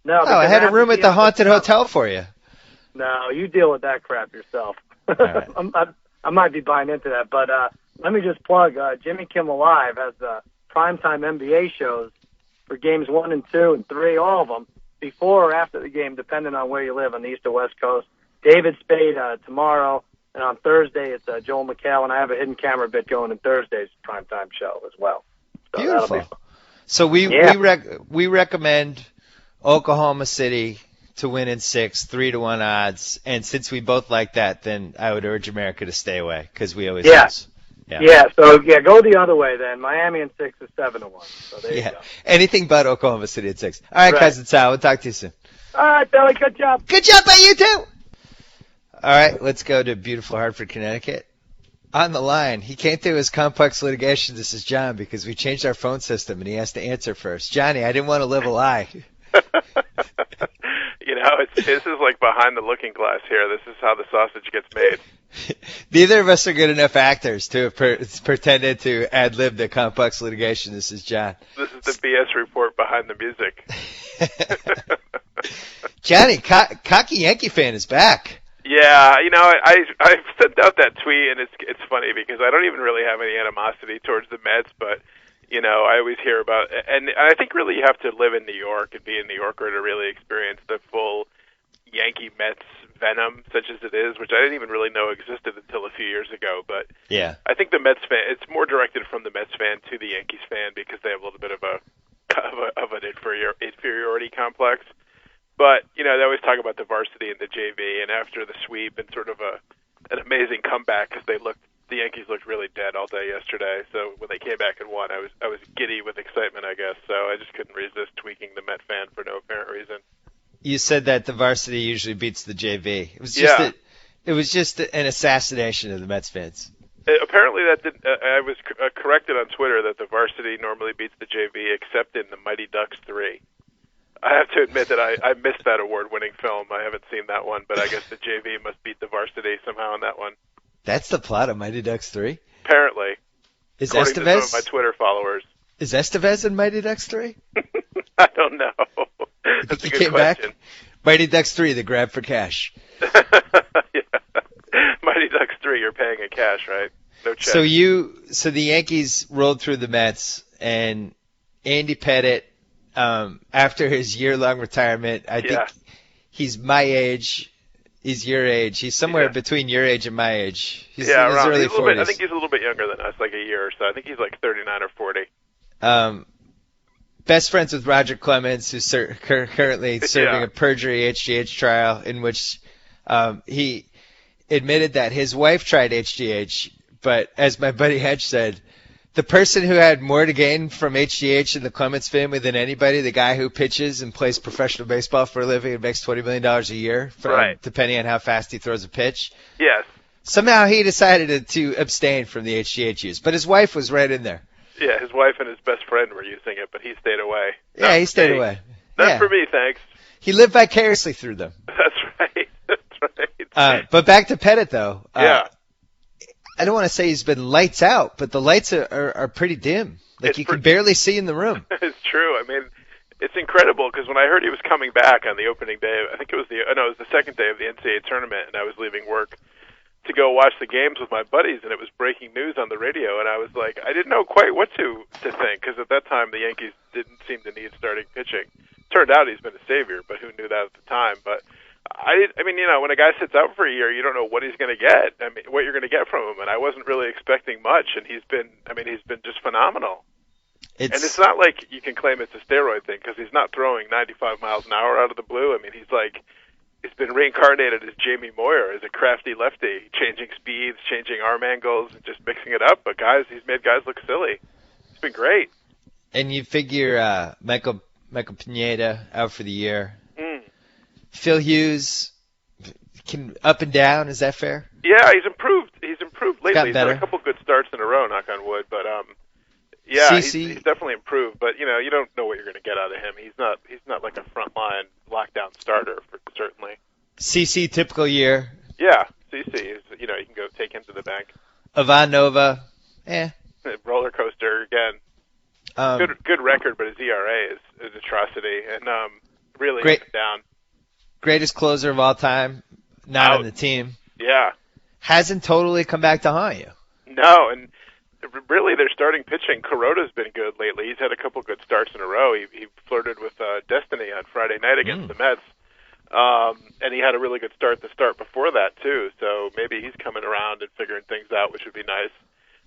Speaker 5: I had a room at the haunted hotel for you.
Speaker 6: No, you deal with that crap yourself.
Speaker 5: Right.
Speaker 6: I might be buying into that, but let me just plug Jimmy Kimmel Live has primetime NBA shows for games 1 and 2 and 3, all of them, before or after the game, depending on where you live on the East or West Coast. David Spade tomorrow, and on Thursday it's Joel McHale, and I have a hidden camera bit going in Thursday's primetime show as well. So
Speaker 5: beautiful. So we recommend Oklahoma City to win in 6, 3-1 odds. And since we both like that, then I would urge America to stay away because we always lose.
Speaker 6: So go the other way then. Miami in 6 is 7-1. So there you go.
Speaker 5: Anything but Oklahoma City at 6. All right, Cousin Sal, we'll talk to you soon.
Speaker 6: All right, Billy, good job.
Speaker 5: Good job by you too. All right, let's go to beautiful Hartford, Connecticut. On the line, he came through his complex litigation. This is John because we changed our phone system and he has to answer first. Johnny, I didn't want to live a lie.
Speaker 7: This is like behind the looking glass here. This is how the sausage gets made.
Speaker 5: Neither of us are good enough actors to have pretended to ad-lib the complex litigation. This is John.
Speaker 7: This is the BS report behind the music.
Speaker 5: Johnny, cocky Yankee fan is back.
Speaker 7: Yeah, I sent out that tweet, and it's funny because I don't even really have any animosity towards the Mets, but I always hear about, and I think really you have to live in New York and be a New Yorker to really experience the full Yankee Mets venom, such as it is, which I didn't even really know existed until a few years ago. But
Speaker 5: yeah, I
Speaker 7: think the Mets fan, it's more directed from the Mets fan to the Yankees fan because they have a little bit of an inferiority complex. But they always talk about the varsity and the JV, and after the sweep and sort of an amazing comeback because the Yankees looked really dead all day yesterday. So when they came back and won, I was giddy with excitement, I guess. So I just couldn't resist tweaking the Met fan for no apparent reason.
Speaker 5: You said that the varsity usually beats the JV. It was just an assassination of the Mets fans.
Speaker 7: Apparently I was corrected on Twitter that the varsity normally beats the JV except in the Mighty Ducks 3. I have to admit that I missed that award-winning film. I haven't seen that one, but I guess the JV must beat the varsity somehow on that one.
Speaker 5: That's the plot of Mighty Ducks 3?
Speaker 7: Apparently.
Speaker 5: Is
Speaker 7: according
Speaker 5: Estevez?
Speaker 7: to some of my Twitter followers.
Speaker 5: Is Estevez in Mighty Ducks 3?
Speaker 7: I don't know. That's a good question.
Speaker 5: Back? Mighty Ducks 3, the grab for cash.
Speaker 7: Yeah. Mighty Ducks 3, you're paying in cash, right? No check.
Speaker 5: So the Yankees rolled through the Mets, and Andy Pettitte, after his year-long retirement, I think he's my age. He's your age. He's somewhere between your age and my age. He's in his early 40s.
Speaker 7: I think he's a little bit younger than us, like a year or so. I think he's like 39 or 40.
Speaker 5: best friends with Roger Clemens, who's currently serving a perjury HGH trial in which he admitted that his wife tried HGH, but as my buddy Hedge said, the person who had more to gain from HGH in the Clemens family than anybody, the guy who pitches and plays professional baseball for a living and makes $20 million a year, depending on how fast he throws a pitch.
Speaker 7: Yes.
Speaker 5: Somehow he decided to abstain from the HGH use, but his wife was right in there.
Speaker 7: Yeah, his wife and his best friend were using it, but he stayed away.
Speaker 5: Yeah, he stayed away.
Speaker 7: Not for me, thanks.
Speaker 5: He lived vicariously through them.
Speaker 7: That's right. That's right.
Speaker 5: But back to Pettit, though.
Speaker 7: Yeah.
Speaker 5: I don't want to say he's been lights out, but the lights are pretty dim. Like you can barely see in the room.
Speaker 7: It's true. I mean, it's incredible because when I heard he was coming back on the opening day, I think it was the second day of the NCAA tournament, and I was leaving work to go watch the games with my buddies, and it was breaking news on the radio, and I was like, I didn't know quite what to think because at that time the Yankees didn't seem to need starting pitching. Turned out he's been a savior, but who knew that at the time? But I mean, when a guy sits out for a year, you don't know what he's going to get. I mean, what you're going to get from him, and I wasn't really expecting much. And he's been just phenomenal. And it's not like you can claim it's a steroid thing because he's not throwing 95 miles an hour out of the blue. I mean, he's been reincarnated as Jamie Moyer, as a crafty lefty, changing speeds, changing arm angles, and just mixing it up. But he's made guys look silly. It's been great.
Speaker 5: And you figure Michael Pineda out for the year. Phil Hughes can up and down. Is that fair?
Speaker 7: Yeah, he's improved. He's improved lately. He's had a couple good starts in a row, knock on wood. But he's definitely improved. But you don't know what you're going to get out of him. He's not like a frontline lockdown starter, certainly.
Speaker 5: CC typical year.
Speaker 7: Yeah, CC is. You can go take him to the bank.
Speaker 5: Ivan Nova,
Speaker 7: roller coaster again. Good record, but his ERA is an atrocity, and really up and down.
Speaker 5: Greatest closer of all time, not on the team.
Speaker 7: Yeah.
Speaker 5: Hasn't totally come back to haunt you.
Speaker 7: No, and really their starting pitching, Kuroda's been good lately. He's had a couple good starts in a row. He flirted with destiny on Friday night against the Mets. And he had a really good start before that, too. So maybe he's coming around and figuring things out, which would be nice.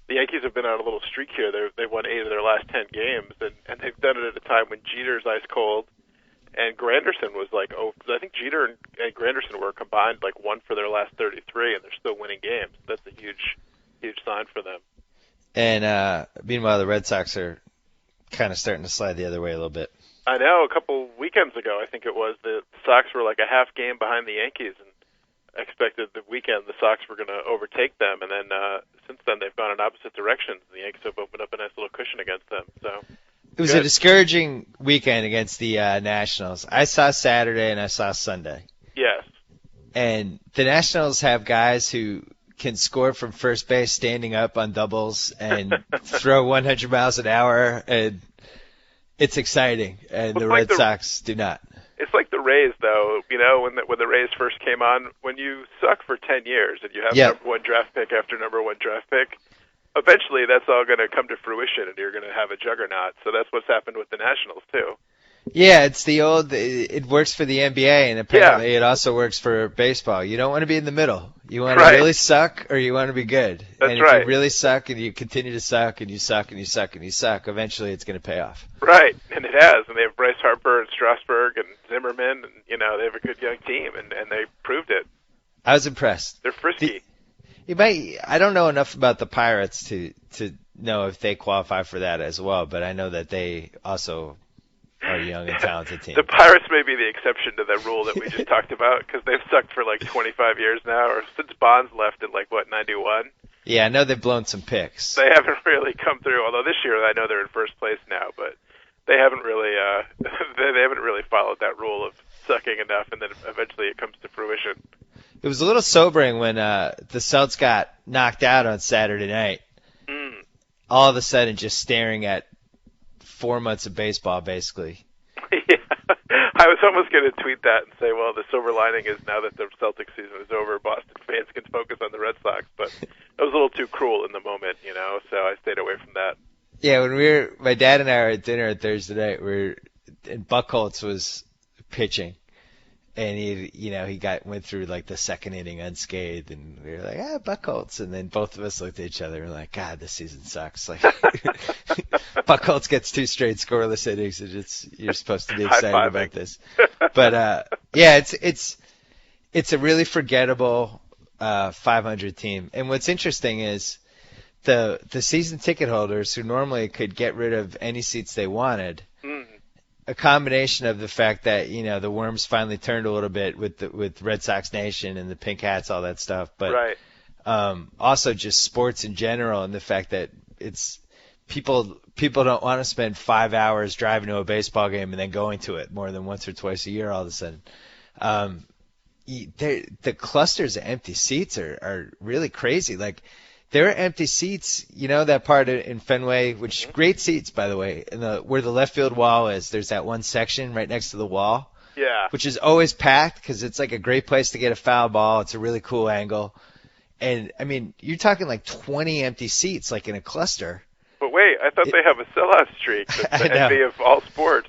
Speaker 7: The Yankees have been on a little streak here. They've won 8 of their last 10 games, and they've done it at a time when Jeter's ice cold. And Granderson was I think Jeter and Granderson were combined 1 for their last 33, and they're still winning games. That's a huge sign for them.
Speaker 5: And meanwhile, the Red Sox are kind of starting to slide the other way a little bit.
Speaker 7: I know. A couple weekends ago, I think it was, the Sox were like a half game behind the Yankees, and I expected the weekend the Sox were going to overtake them. And then since then, they've gone in opposite directions. The Yankees have opened up a nice little cushion against them. So.
Speaker 5: It was a discouraging weekend against the Nationals. I saw Saturday and I saw Sunday.
Speaker 7: Yes.
Speaker 5: And the Nationals have guys who can score from first base standing up on doubles and throw 100 miles an hour, and it's exciting. And the Red Sox do not.
Speaker 7: It's like the Rays, though. When the Rays first came on, when you suck for 10 years and you have number 1 draft pick after number 1 draft pick, eventually that's all going to come to fruition, and you're going to have a juggernaut. So that's what's happened with the Nationals, too.
Speaker 5: Yeah, it's the old, it works for the NBA, and apparently it also works for baseball. You don't want to be in the middle. You want to really suck, or you want to be good.
Speaker 7: That's
Speaker 5: and if you really suck, and you continue to suck, and you suck, and you suck, and you suck, eventually it's going to pay off.
Speaker 7: Right, and it has. And they have Bryce Harper and Strasburg and Zimmerman, and, they have a good young team, and they proved it.
Speaker 5: I was impressed.
Speaker 7: They're frisky.
Speaker 5: I don't know enough about the Pirates to know if they qualify for that as well, but I know that they also are a young and talented team.
Speaker 7: The Pirates may be the exception to that rule that we just talked about, because they've sucked for 25 years now, or since Bonds left in 91?
Speaker 5: Yeah, I know they've blown some picks.
Speaker 7: They haven't really come through, although this year I know they're in first place now, but they haven't really they haven't really followed that rule of sucking enough, and then eventually it comes to fruition.
Speaker 5: It was a little sobering when the Celts got knocked out on Saturday night. All of a sudden, just staring at 4 months of baseball, basically.
Speaker 7: Yeah, I was almost going to tweet that and say, well, the silver lining is now that the Celtics season is over, Boston fans can focus on the Red Sox. But it was a little too cruel in the moment, so I stayed away from that.
Speaker 5: Yeah, when my dad and I were at dinner on Thursday night, and Buchholz was pitching. And he went through the second inning unscathed, and we were like, Buchholz. And then both of us looked at each other and were like, God, this season sucks. Buchholz gets 2 straight scoreless innings, and you're supposed to be excited
Speaker 7: High-fiving.
Speaker 5: about this. But yeah, it's a really forgettable 500 team. And what's interesting is the season ticket holders who normally could get rid of any seats they wanted. A combination of the fact that the worms finally turned a little bit with Red Sox Nation and the pink hats, all that stuff, but
Speaker 7: Right.
Speaker 5: Also just sports in general and the fact that it's people don't want to spend 5 hours driving to a baseball game and then going to it more than once or twice a year all of a sudden. The clusters of empty seats are really crazy. Like, there are empty seats, that part in Fenway, which great seats, by the way, where the left field wall is. There's that one section right next to the wall, which is always packed because it's like a great place to get a foul ball. It's a really cool angle. And, I mean, you're talking like 20 empty seats, like in a cluster.
Speaker 7: But wait, I thought they have a sellout streak. That's the envy of all sports.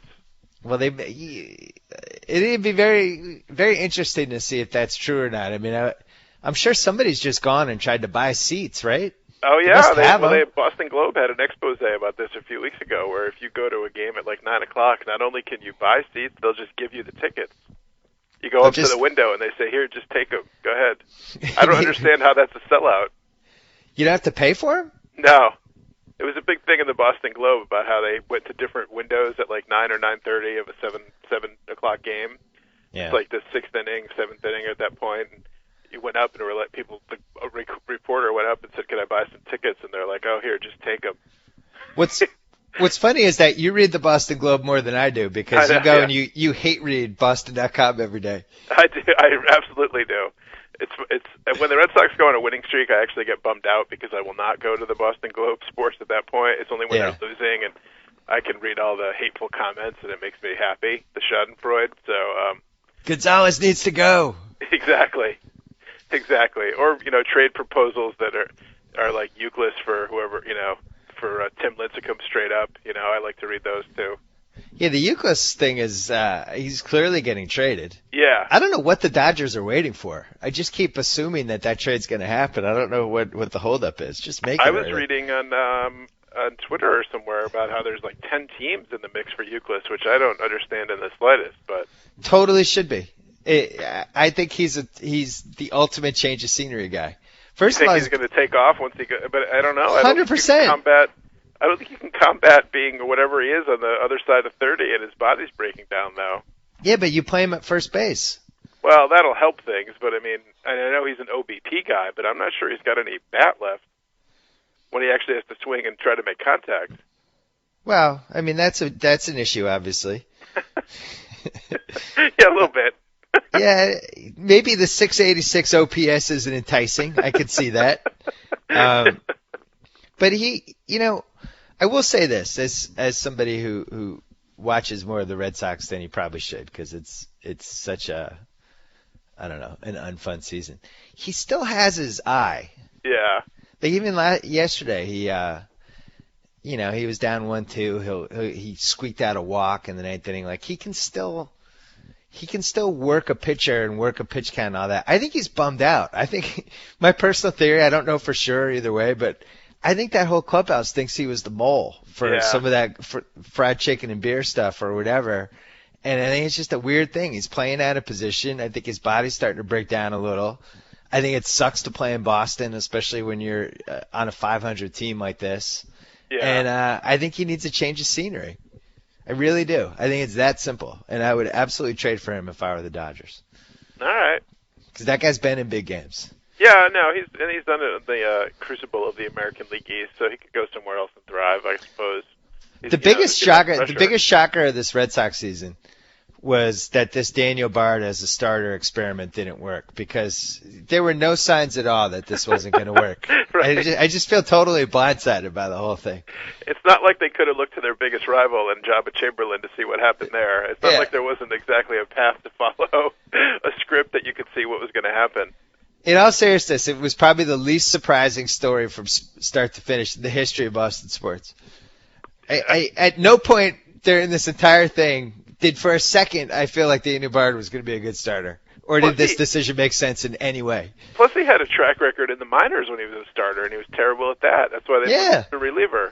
Speaker 5: Well, it'd be very, very interesting to see if that's true or not. I mean, I'm sure somebody's just gone and tried to buy seats, right?
Speaker 7: Oh, yeah.
Speaker 5: They
Speaker 7: Boston Globe had an expose about this a few weeks ago, where if you go to a game at like 9 o'clock, not only can you buy seats, they'll just give you the tickets. You go up to the window and they say, here, just take them. Go ahead. I don't understand how that's a sellout.
Speaker 5: You don't have to pay for them?
Speaker 7: No. It was a big thing in the Boston Globe about how they went to different windows at like 9 or 9:30 of a 7 o'clock game.
Speaker 5: Yeah.
Speaker 7: It's like the 6th inning, 7th inning at that point. And you went up and a reporter went up and said, can I buy some tickets? And they're like, oh, here, just take them.
Speaker 5: What's funny is that you read the Boston Globe more than I do because you go and you hate read Boston.com every day.
Speaker 7: I do. I absolutely do. It's when the Red Sox go on a winning streak, I actually get bummed out because I will not go to the Boston Globe Sports at that point. It's only when they're losing, and I can read all the hateful comments, and it makes me happy. The Schadenfreude. So
Speaker 5: Gonzalez needs to go.
Speaker 7: Exactly. Or trade proposals that are like useless for whoever for Tim Lincecum straight up. I like to read those too.
Speaker 5: Yeah, the Euclid thing is he's clearly getting traded.
Speaker 7: Yeah.
Speaker 5: I don't know what the Dodgers are waiting for. I just keep assuming that trade's going to happen. I don't know what the holdup is. Just make it.
Speaker 7: I was reading on Twitter or somewhere about how there's like 10 teams in the mix for Euclid, which I don't understand in the slightest. But
Speaker 5: totally should be. I think he's the ultimate change of scenery guy. First
Speaker 7: you think
Speaker 5: of all,
Speaker 7: he's going to take off once he goes, but I don't know.
Speaker 5: 100%.
Speaker 7: I don't think he can combat being whatever he is on the other side of 30, and his body's breaking down, though.
Speaker 5: Yeah, but you play him at first base.
Speaker 7: Well, that'll help things, but I mean, I know he's an OBP guy, but I'm not sure he's got any bat left when he actually has to swing and try to make contact.
Speaker 5: Well, I mean, that's an issue, obviously.
Speaker 7: Yeah, a little bit.
Speaker 5: Yeah, maybe the 686 OPS isn't enticing. I could see that. But he, I will say this as somebody who watches more of the Red Sox than he probably should because it's such an unfun season. He still has his eye.
Speaker 7: Yeah.
Speaker 5: Like even yesterday, he was down 1-2. He squeaked out a walk in the 9th inning. Like he can still work a pitcher and work a pitch count and all that. I think he's bummed out. I think my personal theory, I don't know for sure either way, but I think that whole clubhouse thinks he was the mole for some of that fried chicken and beer stuff or whatever. And I think it's just a weird thing. He's playing out of position. I think his body's starting to break down a little. I think it sucks to play in Boston, especially when you're on a 500 team like this. Yeah. And I think he needs a change of scenery. I really do. I think it's that simple. And I would absolutely trade for him if I were the Dodgers.
Speaker 7: All right.
Speaker 5: Because that guy's been in big games.
Speaker 7: Yeah, no, he's done it in the crucible of the American League East, so he could go somewhere else and thrive, I suppose. The biggest
Speaker 5: shocker of this Red Sox season was that this Daniel Bard as a starter experiment didn't work because there were no signs at all that this wasn't going to work. Right. I just feel totally blindsided by the whole thing.
Speaker 7: It's not like they could have looked to their biggest rival and Jabba Chamberlain to see what happened there. It's not like there wasn't exactly a path to follow, a script that you could see what was going to happen.
Speaker 5: In all seriousness, it was probably the least surprising story from start to finish in the history of Boston sports. I at no point during this entire thing did for a second I feel like Daniel Bard was going to be a good starter. Or did this decision make sense in any way?
Speaker 7: Plus, he had a track record in the minors when he was a starter, and he was terrible at that. That's why they put him as a reliever.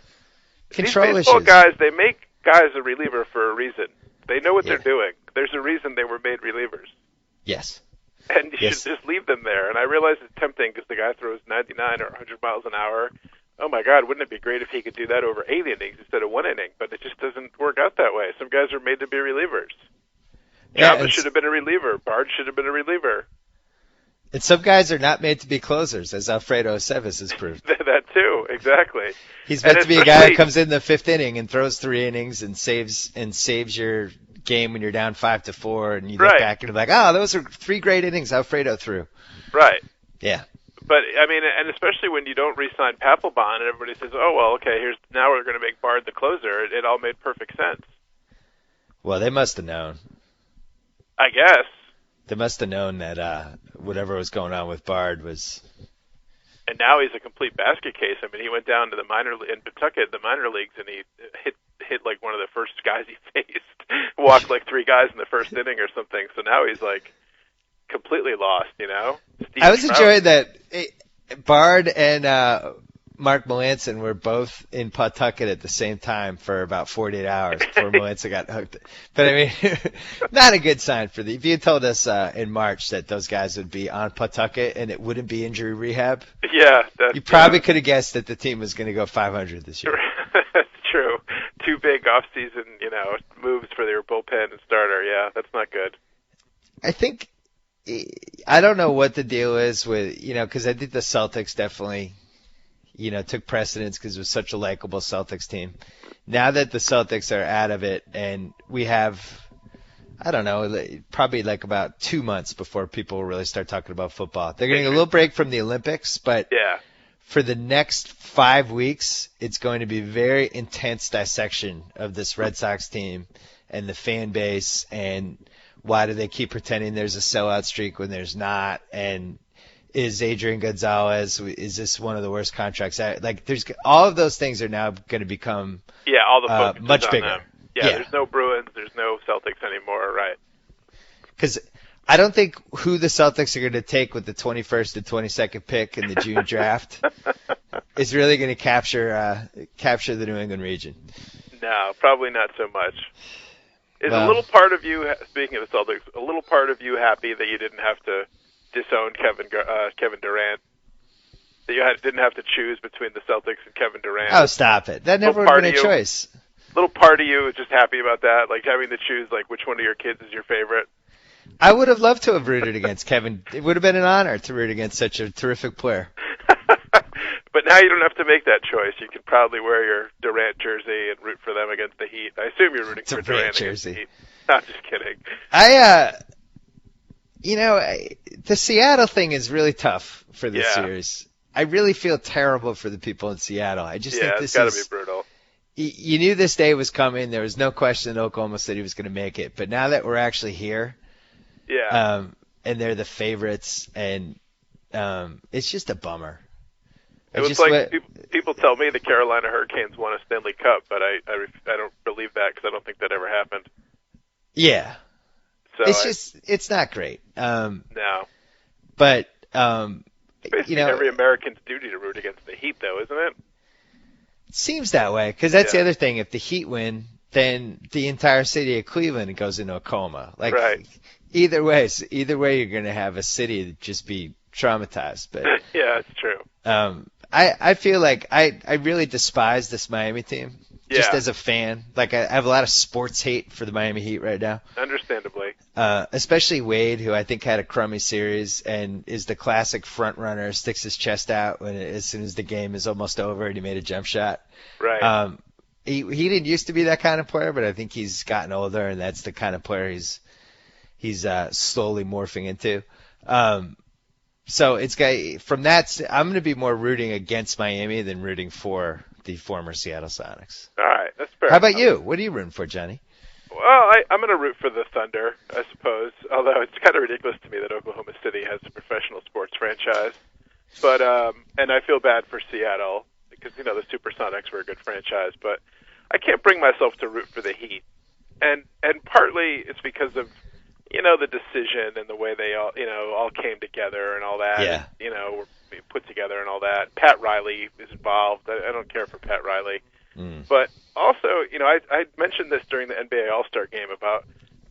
Speaker 5: Control
Speaker 7: These baseball
Speaker 5: issues.
Speaker 7: guys, they make guys a reliever for a reason. They know what
Speaker 5: Yeah.
Speaker 7: they're doing. There's a reason they were made relievers.
Speaker 5: Yes.
Speaker 7: And you
Speaker 5: Yes.
Speaker 7: should just leave them there. And I realize it's tempting because the guy throws 99 or 100 miles an hour. Oh, my God, wouldn't it be great if he could do that over 8 innings instead of 1 inning? But it just doesn't work out that way. Some guys are made to be relievers.
Speaker 5: Yeah,
Speaker 7: Chavez should have been a reliever. Bard should have been a reliever.
Speaker 5: And some guys are not made to be closers, as Alfredo Aceves has proved.
Speaker 7: That too, exactly.
Speaker 5: He's meant
Speaker 7: And
Speaker 5: to be a guy who
Speaker 7: especially-
Speaker 5: comes in the 5th inning and throws 3 innings and saves your game when you're down 5-4, and you look
Speaker 7: Right.
Speaker 5: back and you're like, oh, those are 3 great innings Alfredo threw.
Speaker 7: Right.
Speaker 5: Yeah.
Speaker 7: But, I mean, and especially when you don't re-sign Papelbon and everybody says, oh, well, okay, now we're going to make Bard the closer. It all made perfect sense.
Speaker 5: Well, they must have known.
Speaker 7: I guess.
Speaker 5: They must have known that whatever was going on with Bard was...
Speaker 7: And now he's a complete basket case. I mean, he went down to the in Pawtucket, the minor leagues, and he hit like one of the first guys he faced, walked like 3 guys in the first inning or something. So now he's like completely lost, you know? Steve
Speaker 5: I was
Speaker 7: Trout.
Speaker 5: enjoying that Bard and Mark Melanson were both in Pawtucket at the same time for about 48 hours before Melanson got hooked. But I mean, not a good sign for if you had told us in March that those guys would be on Pawtucket and it wouldn't be injury rehab,
Speaker 7: Yeah.
Speaker 5: you probably could have guessed that the team was going to go 500 this year.
Speaker 7: That's true. 2 big off-season, moves for their bullpen and starter. Yeah, that's not good.
Speaker 5: I think, I don't know what the deal is with, because I think the Celtics definitely, took precedence because it was such a likable Celtics team. Now that the Celtics are out of it and we have, I don't know, probably like about 2 months before people really start talking about football. They're getting a little break from the Olympics, but
Speaker 7: Yeah.
Speaker 5: for the next 5 weeks, it's going to be very intense dissection of this Red Sox team and the fan base and why do they keep pretending there's a sellout streak when there's not, and is Adrian Gonzalez, is this one of the worst contracts? Like, there's all of those things are now going to become
Speaker 7: All the focus
Speaker 5: much
Speaker 7: is on
Speaker 5: bigger.
Speaker 7: them. Yeah,
Speaker 5: Yeah.
Speaker 7: there's no Bruins, there's no Celtics anymore, right?
Speaker 5: Because I don't think who the Celtics are going to take with the 21st and 22nd pick in the June draft is really going to capture the New England region.
Speaker 7: No, probably not so much. Is
Speaker 5: Well-
Speaker 7: a little part of you, speaking of the Celtics, a little part of you happy that you didn't have to disown Kevin Durant? That you didn't have to choose between the Celtics and Kevin Durant?
Speaker 5: Oh, stop it. That never would have been a choice.
Speaker 7: Little part of you is just happy about that, like having to choose like which one of your kids is your favorite.
Speaker 5: I would have loved to have rooted against Kevin. It would have been an honor to root against such a terrific player.
Speaker 7: But now you don't have to make that choice. You can proudly wear your Durant jersey and root for them against the Heat. I assume you're rooting for
Speaker 5: Durant
Speaker 7: Durant
Speaker 5: jersey.
Speaker 7: against the Heat. I'm just kidding.
Speaker 5: The Seattle thing is really tough for this
Speaker 7: Yeah.
Speaker 5: series. I really feel terrible for the people in Seattle. I just think
Speaker 7: Yeah,
Speaker 5: this
Speaker 7: it's got to
Speaker 5: is.
Speaker 7: be brutal.
Speaker 5: You knew this day was coming. There was no question that Oklahoma City was going to make it. But now that we're actually here,
Speaker 7: Yeah.
Speaker 5: and they're the favorites, and it's just a bummer.
Speaker 7: It was like people tell me the Carolina Hurricanes won a Stanley Cup, but I don't believe that because I don't think that ever happened.
Speaker 5: Yeah,
Speaker 7: So
Speaker 5: it's not great.
Speaker 7: No.
Speaker 5: But
Speaker 7: Basically every American's duty to root against the Heat, though, isn't it?
Speaker 5: it seems that way because that's the
Speaker 7: Yeah.
Speaker 5: other thing. If the Heat win, then the entire city of Cleveland goes into a coma. Like
Speaker 7: Right.
Speaker 5: either way, you're going to have a city that just be traumatized. But
Speaker 7: Yeah, it's true.
Speaker 5: I feel like I really despise this Miami team. Just
Speaker 7: Yeah.
Speaker 5: as a fan, like I have a lot of sports hate for the Miami Heat right now.
Speaker 7: Understandably.
Speaker 5: Especially Wade, who I think had a crummy series and is the classic front runner, sticks his chest out as soon as the game is almost over and he made a jump shot.
Speaker 7: Right.
Speaker 5: He didn't used to be that kind of player, but I think he's gotten older and that's the kind of player he's slowly morphing into. So from that, I'm going to be more rooting against Miami than rooting for the former Seattle Sonics.
Speaker 7: All right, that's fair.
Speaker 5: How about you? What are you rooting for, Johnny?
Speaker 7: Well, I'm going to root for the Thunder, I suppose. Although it's kind of ridiculous to me that Oklahoma City has a professional sports franchise. But and I feel bad for Seattle because the Supersonics were a good franchise, but I can't bring myself to root for the Heat. And partly it's because of the decision and the way they all came together and all that.
Speaker 5: Yeah.
Speaker 7: Were put together and all that. Pat Riley is involved. I don't care for Pat Riley. But also, I mentioned this during the NBA All-Star game about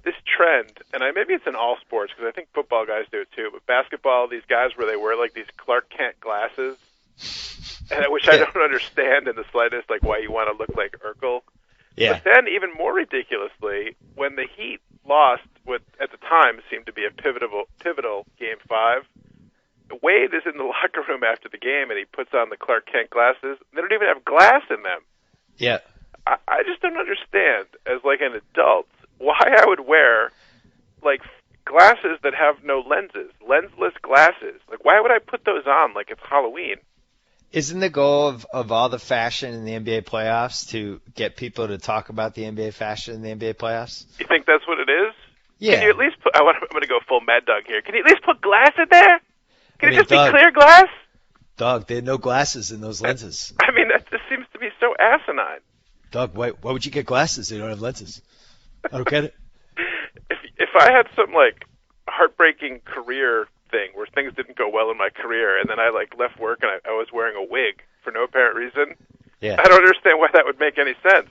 Speaker 7: this trend, and maybe it's in all sports because I think football guys do it too. But basketball, these guys where they wear like these Clark Kent glasses, which I don't understand in the slightest, like why you want to look like Urkel.
Speaker 5: Yeah.
Speaker 7: But then, even more ridiculously, when the Heat lost what at the time seemed to be a pivotal Game 5, Wade is in the locker room after the game, and he puts on the Clark Kent glasses. They don't even have glass in them.
Speaker 5: Yeah.
Speaker 7: I just don't understand, as like an adult, why I would wear like glasses that have no lenses, lensless glasses. Like, why would I put those on like it's Halloween?
Speaker 5: Isn't the goal of all the fashion in the NBA playoffs to get people to talk about the NBA fashion in the NBA playoffs?
Speaker 7: You think that's what it is?
Speaker 5: Yeah.
Speaker 7: Can you at least put, I'm going to go full Mad Dog here. Can you at least put glass in there? Can it just
Speaker 5: Doug,
Speaker 7: be clear glass?
Speaker 5: Doug, they had no glasses in those lenses.
Speaker 7: I mean, that just seems to be so asinine.
Speaker 5: Doug, why would you get glasses? They don't have lenses. I don't get it.
Speaker 7: If I had some like heartbreaking career thing where things didn't go well in my career, and then I like left work and I was wearing a wig for no apparent reason,
Speaker 5: Yeah.
Speaker 7: I don't understand why that would make any sense.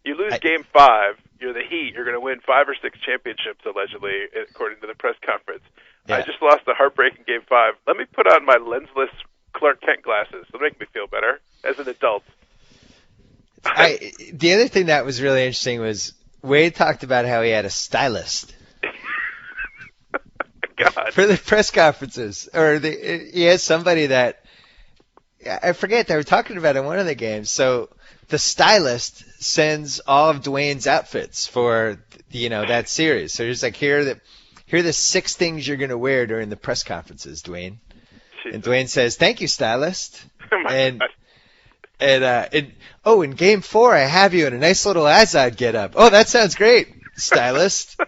Speaker 7: You lose Game 5, you're the Heat, you're going to win 5 or 6 championships allegedly, according to the press conference.
Speaker 5: Yeah.
Speaker 7: I just lost a heartbreaking Game 5. Let me put on my lensless Clark Kent glasses. It'll make me feel better as an adult.
Speaker 5: The other thing that was really interesting was Wade talked about how he had a stylist.
Speaker 7: God.
Speaker 5: For the press conferences, he has somebody that I forget they were talking about in one of the games. So the stylist sends all of Dwayne's outfits for that series. So he's like, here are the 6 things you're going to wear during the press conferences, Dwayne.
Speaker 7: Jesus.
Speaker 5: And Dwayne says, "Thank you, stylist."
Speaker 7: Oh my God.
Speaker 5: In Game 4, I have you in a nice little Azad getup. Oh, that sounds great, stylist.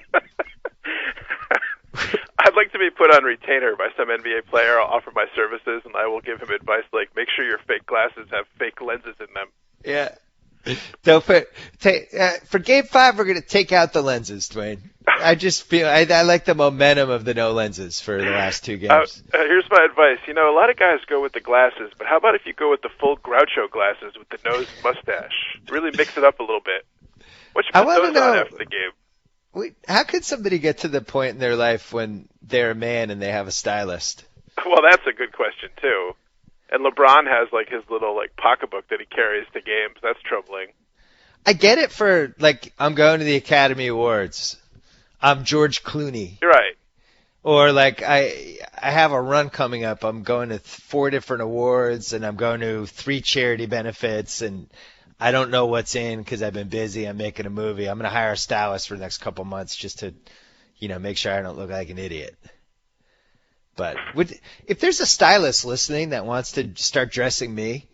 Speaker 7: I'd like to be put on retainer by some NBA player. I'll offer my services, and I will give him advice like, make sure your fake glasses have fake lenses in them.
Speaker 5: Yeah. For Game 5, we're going to take out the lenses, Dwayne. I just feel I like the momentum of the no lenses for the last 2 games.
Speaker 7: Here's my advice. A lot of guys go with the glasses, but how about if you go with the full Groucho glasses with the nose and mustache? Really mix it up a little bit. Why don't you put those on after the game?
Speaker 5: Wait, how could somebody get to the point in their life when they're a man and they have a stylist?
Speaker 7: Well, that's a good question, too. And LeBron has, like, his little, like, pocketbook that he carries to games. That's troubling.
Speaker 5: I get it for, like, I'm going to the Academy Awards. I'm George Clooney.
Speaker 7: You're right.
Speaker 5: Or, like, I have a run coming up. I'm going to 4 different awards, and I'm going to 3 charity benefits, and I don't know what's in because I've been busy. I'm making a movie. I'm going to hire a stylist for the next couple months just to, make sure I don't look like an idiot. But if there's a stylist listening that wants to start dressing me,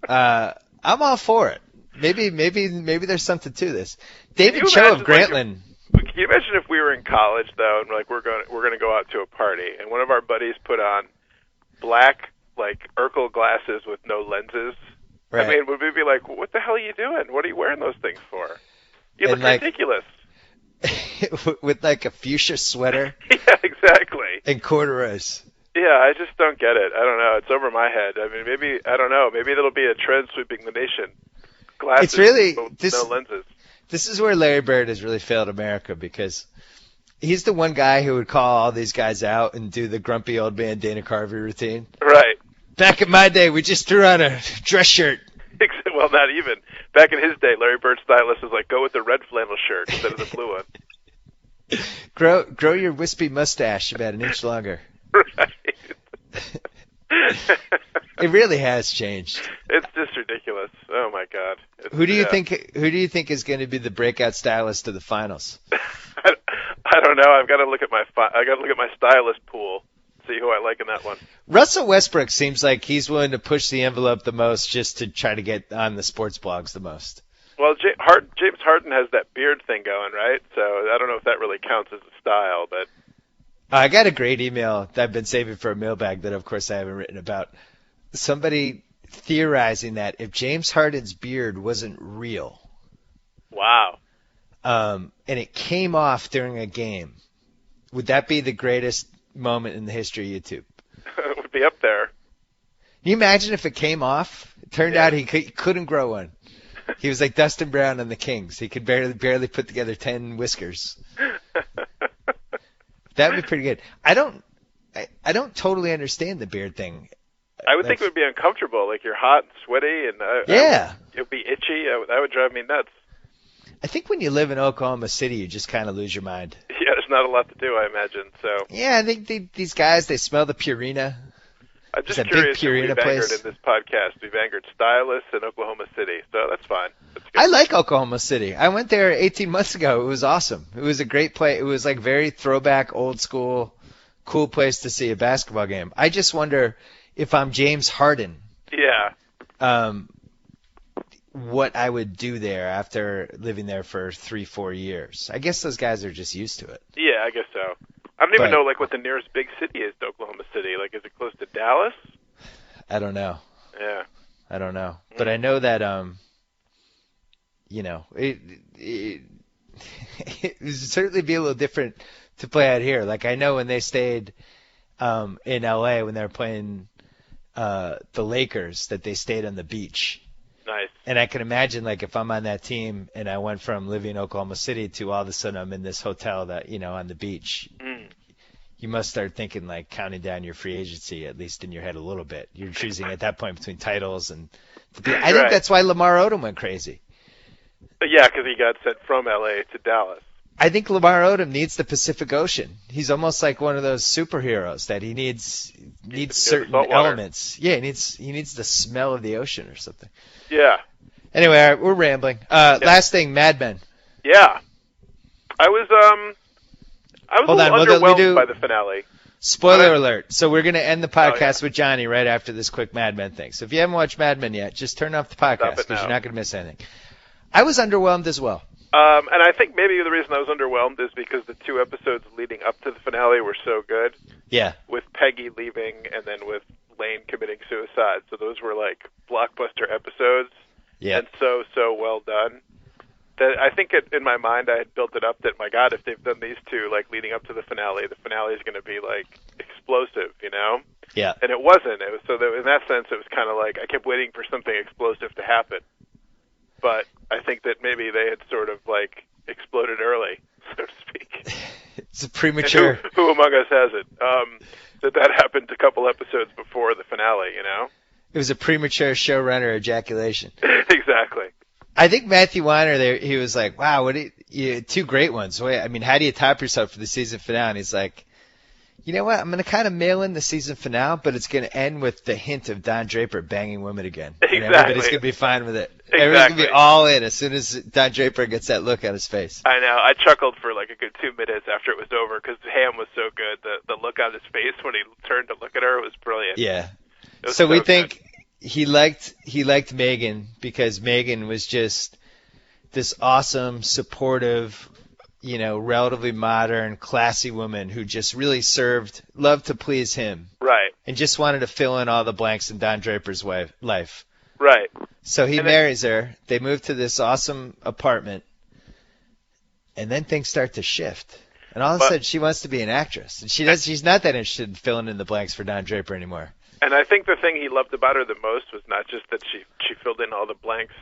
Speaker 7: yeah,
Speaker 5: I'm all for it. Maybe there's something to this. David Cho of Grantland.
Speaker 7: Can you imagine if we were in college though, and we're going to go out to a party, and one of our buddies put on black like Urkel glasses with no lenses?
Speaker 5: Right.
Speaker 7: I mean, would we be like, what the hell are you doing? What are you wearing those things for? You look
Speaker 5: like,
Speaker 7: ridiculous.
Speaker 5: With like a fuchsia sweater.
Speaker 7: Yeah, exactly.
Speaker 5: And corduroys.
Speaker 7: Yeah, I just don't get it. I don't know. It's over my head. I mean, maybe, I don't know. Maybe that'll be a trend sweeping the nation. Glasses
Speaker 5: it's really,
Speaker 7: with no lenses.
Speaker 5: This is where Larry Bird has really failed America because he's the one guy who would call all these guys out and do the grumpy old man Dana Carvey routine.
Speaker 7: Right.
Speaker 5: Back in my day, we just threw on a dress shirt.
Speaker 7: Well, not even. Back in his day, Larry Bird's stylist was like, go with the red flannel shirt instead of the blue one.
Speaker 5: Grow your wispy mustache about an inch longer.
Speaker 7: Right.
Speaker 5: It really has changed.
Speaker 7: It's just ridiculous. Oh my God.
Speaker 5: Who do you think is going to be the breakout stylist of the finals?
Speaker 7: I don't know. I've got to look at my stylist pool. See who I like in that one.
Speaker 5: Russell Westbrook seems like he's willing to push the envelope the most just to try to get on the sports blogs the most.
Speaker 7: Well, James Harden has that beard thing going, right? So I don't know if that really counts as a style, but
Speaker 5: I got a great email that I've been saving for a mailbag that, of course, I haven't written about. Somebody theorizing that if James Harden's beard wasn't real,
Speaker 7: wow,
Speaker 5: and it came off during a game, would that be the greatest moment in the history of YouTube?
Speaker 7: it would be up there.
Speaker 5: Can you imagine if it came off Turned out he couldn't grow one. He was like Dustin Brown on the Kings. He could barely put together 10 whiskers. That would be pretty good. I don't totally understand the beard thing.
Speaker 7: I would think it would be uncomfortable. Like you're hot and sweaty, and it would be itchy. That would drive me nuts.
Speaker 5: I think when you live in Oklahoma City, you just kind of lose your mind.
Speaker 7: Yeah, there's not a lot to do, I imagine. So.
Speaker 5: Yeah, I think these guys, they smell the Purina.
Speaker 7: I'm just curious if we've angered in this podcast. We've angered stylists in Oklahoma City, so that's fine. That's good.
Speaker 5: I like Oklahoma City. I went there 18 months ago. It was awesome. It was a great place. It was like very throwback, old school, cool place to see a basketball game. I just wonder if I'm James Harden.
Speaker 7: Yeah.
Speaker 5: What I would do there after living there for 3-4 years. I guess those guys are just used to it.
Speaker 7: Yeah, I guess so. I don't even know like what the nearest big city is to Oklahoma City. Like, is it close to Dallas?
Speaker 5: I don't know.
Speaker 7: Yeah.
Speaker 5: I don't know. But I know that it would certainly be a little different to play out here. Like I know when they stayed in LA when they were playing the Lakers that they stayed on the beach.
Speaker 7: Nice.
Speaker 5: And I can imagine, like, if I'm on that team and I went from living in Oklahoma City to all of a sudden I'm in this hotel that, on the beach, you must start thinking, like, counting down your free agency, at least in your head a little bit. You're choosing at that point between titles and I think that's why Lamar Odom went crazy.
Speaker 7: Yeah, because he got sent from L.A. to Dallas.
Speaker 5: I think Lamar Odom needs the Pacific Ocean. He's almost like one of those superheroes that he needs certain elements. Yeah, he needs the smell of the ocean or something.
Speaker 7: Yeah.
Speaker 5: Anyway, all right, we're rambling. Last thing, Mad Men.
Speaker 7: Yeah. I was a little underwhelmed by the finale.
Speaker 5: Spoiler alert. So we're going to end the podcast with Johnny right after this quick Mad Men thing. So if you haven't watched Mad Men yet, just turn off the podcast because you're not going to miss anything. I was underwhelmed as well.
Speaker 7: And I think maybe the reason I was underwhelmed is because the 2 episodes leading up to the finale were so good.
Speaker 5: Yeah.
Speaker 7: With Peggy leaving and then with Lane committing suicide. So those were like blockbuster episodes.
Speaker 5: Yeah.
Speaker 7: And so well done. That I think in my mind I had built it up that, my God, if they've done these 2 like leading up to the finale is going to be like explosive,
Speaker 5: Yeah.
Speaker 7: And it wasn't. It was in that sense it was kind of like I kept waiting for something explosive to happen. But I think that maybe they had sort of like exploded early, so to speak.
Speaker 5: It's a premature.
Speaker 7: Who among us has it? That happened a couple episodes before the finale,
Speaker 5: It was a premature showrunner ejaculation.
Speaker 7: Exactly.
Speaker 5: I think Matthew Weiner there, he was like, wow, 2 great ones. Wait, I mean, how do you top yourself for the season finale? And he's like, you know what? I'm going to kind of mail in the season finale, but it's going to end with the hint of Don Draper banging women again.
Speaker 7: Exactly.
Speaker 5: And everybody's going to be fine with it.
Speaker 7: Exactly.
Speaker 5: Everybody's going to be all in as soon as Don Draper gets that look on his face.
Speaker 7: I know. I chuckled for like a good 2 minutes after it was over because Ham was so good. The look on his face when he turned to look at her was brilliant.
Speaker 5: Yeah.
Speaker 7: So
Speaker 5: we think he liked Megan because Megan was just this awesome, supportive, relatively modern, classy woman who just really loved to please him.
Speaker 7: Right.
Speaker 5: And just wanted to fill in all the blanks in Don Draper's life.
Speaker 7: Right.
Speaker 5: So he marries her. They move to this awesome apartment. And then things start to shift. And all of a sudden she wants to be an actress. And she's not that interested in filling in the blanks for Don Draper anymore.
Speaker 7: And I think the thing he loved about her the most was not just that she filled in all the blanks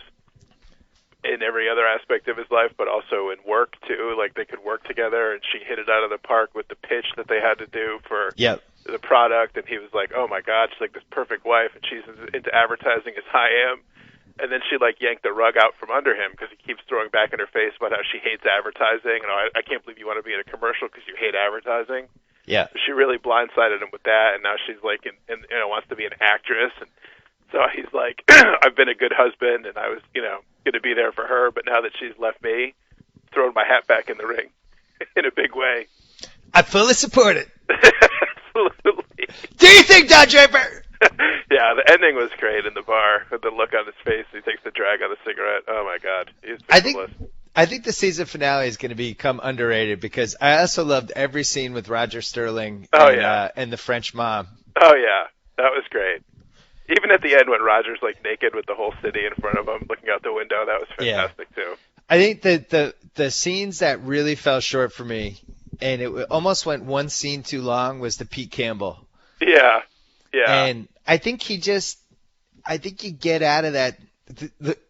Speaker 7: in every other aspect of his life, but also in work too. Like they could work together, and she hit it out of the park with the pitch that they had to do for the product. And he was like, "Oh my God, she's like this perfect wife, and she's into advertising as I am." And then she like yanked the rug out from under him because he keeps throwing back in her face about how she hates advertising. And I can't believe you want to be in a commercial because you hate advertising.
Speaker 5: Yeah,
Speaker 7: she really blindsided him with that, and now she's like, wants to be an actress. And so he's like, I've been a good husband, and I was, going to be there for her, but now that she's left me, throwing my hat back in the ring in a big way.
Speaker 5: I fully support it.
Speaker 7: Absolutely.
Speaker 5: Do you think, Don Draper?
Speaker 7: Yeah, the ending was great in the bar with the look on his face. He takes the drag on the cigarette. Oh my God, he's fabulous.
Speaker 5: I think the season finale is going to become underrated because I also loved every scene with Roger Sterling and the French mom.
Speaker 7: Oh yeah, that was great. Even at the end when Roger's like naked with the whole city in front of him looking out the window, that was fantastic too.
Speaker 5: I think that the scenes that really fell short for me, and it almost went one scene too long, was the Pete Campbell.
Speaker 7: Yeah.
Speaker 5: And I think he just I think you get out of that.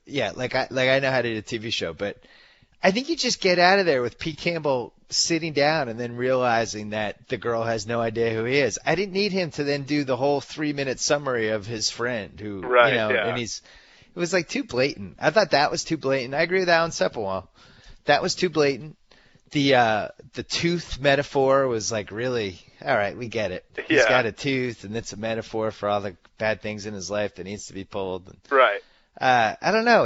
Speaker 5: Like I know how to do a TV show, but I think you just get out of there with Pete Campbell sitting down and then realizing that the girl has no idea who he is. I didn't need him to then do the whole 3-minute summary of his friend who,
Speaker 7: Right,
Speaker 5: and it was like too blatant. I thought that was too blatant. I agree with Alan Sepinwall. That was too blatant. The tooth metaphor was like, really, all right, we get it. He's got a tooth, and it's a metaphor for all the bad things in his life that needs to be pulled.
Speaker 7: Right.
Speaker 5: I don't know.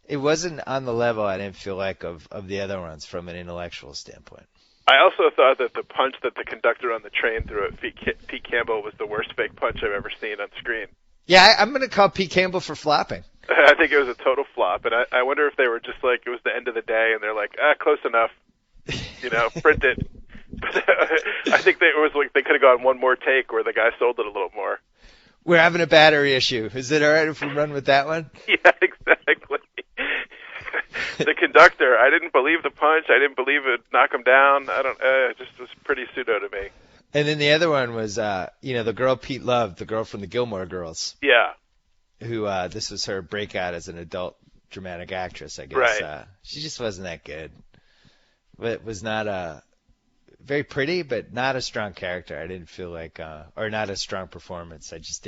Speaker 5: It wasn't on the level, I didn't feel like, of the other ones from an intellectual standpoint.
Speaker 7: I also thought that the punch that the conductor on the train threw at Pete Campbell was the worst fake punch I've ever seen on screen.
Speaker 5: Yeah, I'm going to call Pete Campbell for flopping.
Speaker 7: I think it was a total flop, and I wonder if they were just like, it was the end of the day, and they're like, close enough, print it. But I think it was like they could have gone one more take where the guy sold it a little more.
Speaker 5: We're having a battery issue. Is it all right if we run with that one?
Speaker 7: Yeah, exactly. The conductor, I didn't believe the punch. I didn't believe it knock him down. It just was pretty pseudo to me.
Speaker 5: And then the other one was, the girl Pete loved, the girl from the Gilmore Girls.
Speaker 7: Yeah.
Speaker 5: Who, this was her breakout as an adult dramatic actress, I guess.
Speaker 7: Right.
Speaker 5: She just wasn't that good. But was not very pretty, but not a strong character. I didn't feel like, or not a strong performance. I just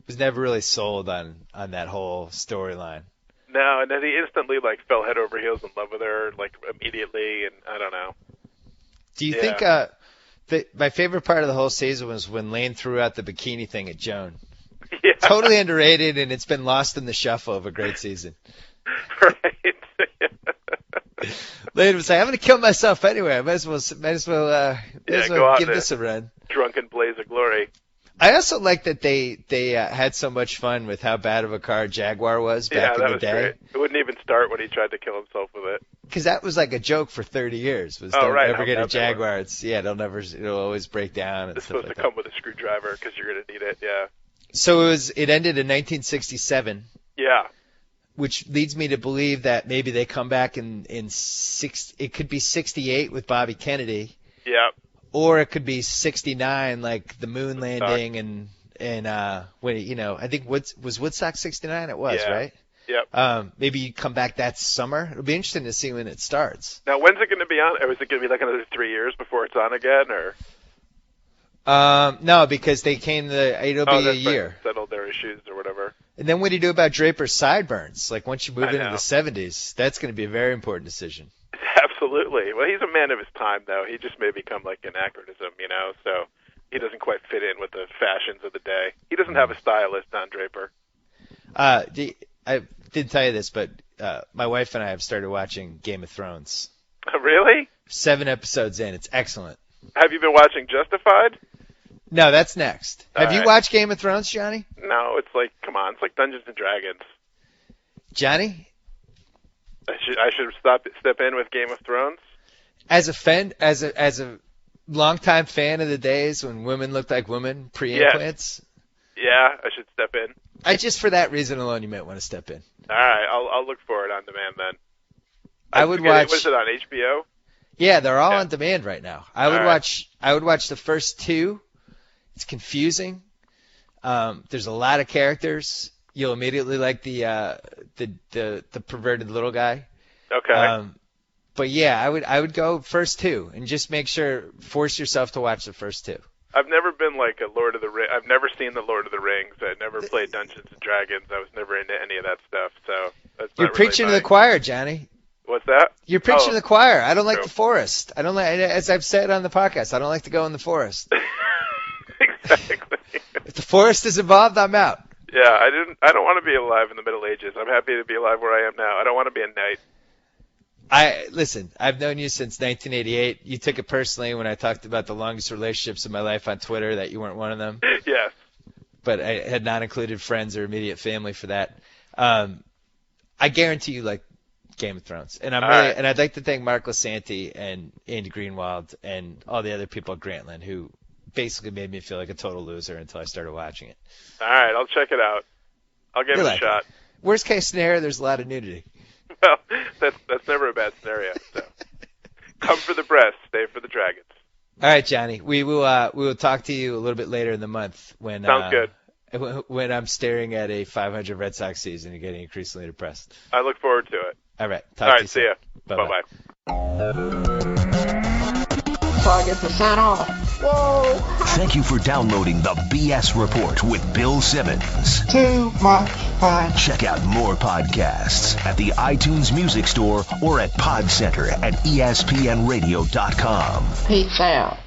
Speaker 5: was never really sold on that whole storyline.
Speaker 7: No, and then he instantly fell head over heels in love with her immediately, and I don't know.
Speaker 5: Do you think my favorite part of the whole season was when Lane threw out the bikini thing at Joan?
Speaker 7: Yeah.
Speaker 5: Totally underrated, and it's been lost in the shuffle of a great season.
Speaker 7: Right.
Speaker 5: Lane was like, "I'm going to kill myself anyway. I might as well give this a run."
Speaker 7: Drunken blaze of glory.
Speaker 5: I also like that they had so much fun with how bad of a car Jaguar was back in the day.
Speaker 7: Great. It wouldn't even start when he tried to kill himself with it.
Speaker 5: Because that was like a joke for 30 years. Don't ever get a Jaguar. It'll always break down. And
Speaker 7: it's
Speaker 5: stuff
Speaker 7: supposed to come with a screwdriver because you're going to need it. Yeah.
Speaker 5: So it ended in 1967.
Speaker 7: Yeah.
Speaker 5: Which leads me to believe that maybe they come back it could be 68 with Bobby Kennedy.
Speaker 7: Yeah.
Speaker 5: Or it could be 69, like the moon landing and when I think was Woodstock 69? It was, right?
Speaker 7: Yep.
Speaker 5: Maybe you come back that summer. It'll be interesting to see when it starts.
Speaker 7: Now, when's it going to be on? Or is it going to be like another 3 years before it's on again, or?
Speaker 5: No, because they came it'll be a year.
Speaker 7: Settled their issues or whatever.
Speaker 5: And then what do you do about Draper's sideburns? Like once you move into the 70s, that's going to be a very important decision.
Speaker 7: Absolutely. Well, he's a man of his time, though. He just may become like anachronism, so he doesn't quite fit in with the fashions of the day. He doesn't have a stylist, Don Draper.
Speaker 5: I didn't tell you this, but my wife and I have started watching Game of Thrones.
Speaker 7: Really?
Speaker 5: 7 episodes in. It's excellent.
Speaker 7: Have you been watching Justified?
Speaker 5: No, that's next. Have you watched Game of Thrones, Johnny?
Speaker 7: No, it's like, come on, it's like Dungeons and Dragons.
Speaker 5: Johnny?
Speaker 7: I should step in with Game of Thrones?
Speaker 5: As a longtime fan of the days when women looked like women, pre-implants?
Speaker 7: Yeah, I should step in.
Speaker 5: Just for that reason alone, you might want to step in.
Speaker 7: All right, I'll look for it on demand then.
Speaker 5: I would watch.
Speaker 7: Was it on HBO?
Speaker 5: Yeah, they're all on demand right now. I would watch the first 2. It's confusing. There's a lot of characters. You'll immediately like the perverted little guy.
Speaker 7: Okay.
Speaker 5: But yeah, I would go first 2 and just force yourself to watch the first 2.
Speaker 7: I've never been like a Lord of the Rings. I've never seen the Lord of the Rings. I never played Dungeons and Dragons. I was never into any of that stuff. So that's
Speaker 5: You're
Speaker 7: not
Speaker 5: preaching
Speaker 7: really
Speaker 5: to the choir, Johnny.
Speaker 7: What's that?
Speaker 5: You're preaching to the choir. I don't like
Speaker 7: True.
Speaker 5: the forest. I don't like, as I've said on the podcast, I don't like to go in the forest.
Speaker 7: Exactly.
Speaker 5: If the forest is involved, I'm out.
Speaker 7: Yeah, I don't want to be alive in the Middle Ages. I'm happy to be alive where I am now. I don't want to be a knight.
Speaker 5: Listen, I've known you since 1988. You took it personally when I talked about the longest relationships in my life on Twitter that you weren't one of them.
Speaker 7: Yes.
Speaker 5: But I had not included friends or immediate family for that. I guarantee you like Game of Thrones. And and I'd like to thank Mark Lasanti and Andy Greenwald and all the other people at Grantland who basically made me feel like a total loser until I started watching it.
Speaker 7: All right, I'll check it out. I'll give it a shot.
Speaker 5: Worst case scenario, there's a lot of nudity.
Speaker 7: Well, that's never a bad scenario. So, come for the breast, stay for the dragons.
Speaker 5: All right, Johnny. We will talk to you a little bit later in the month when
Speaker 7: sounds good.
Speaker 5: when I'm staring at a 500 Red Sox season and getting increasingly depressed.
Speaker 7: I look forward to it.
Speaker 5: All right.
Speaker 7: All right, see ya.
Speaker 5: Bye-bye.
Speaker 4: So I get to sign off. Whoa!
Speaker 1: Thank you for downloading the BS Report with Bill Simmons.
Speaker 4: Too much fun.
Speaker 1: Check out more podcasts at the iTunes Music Store or at Pod Center at ESPNradio.com.
Speaker 4: Peace out.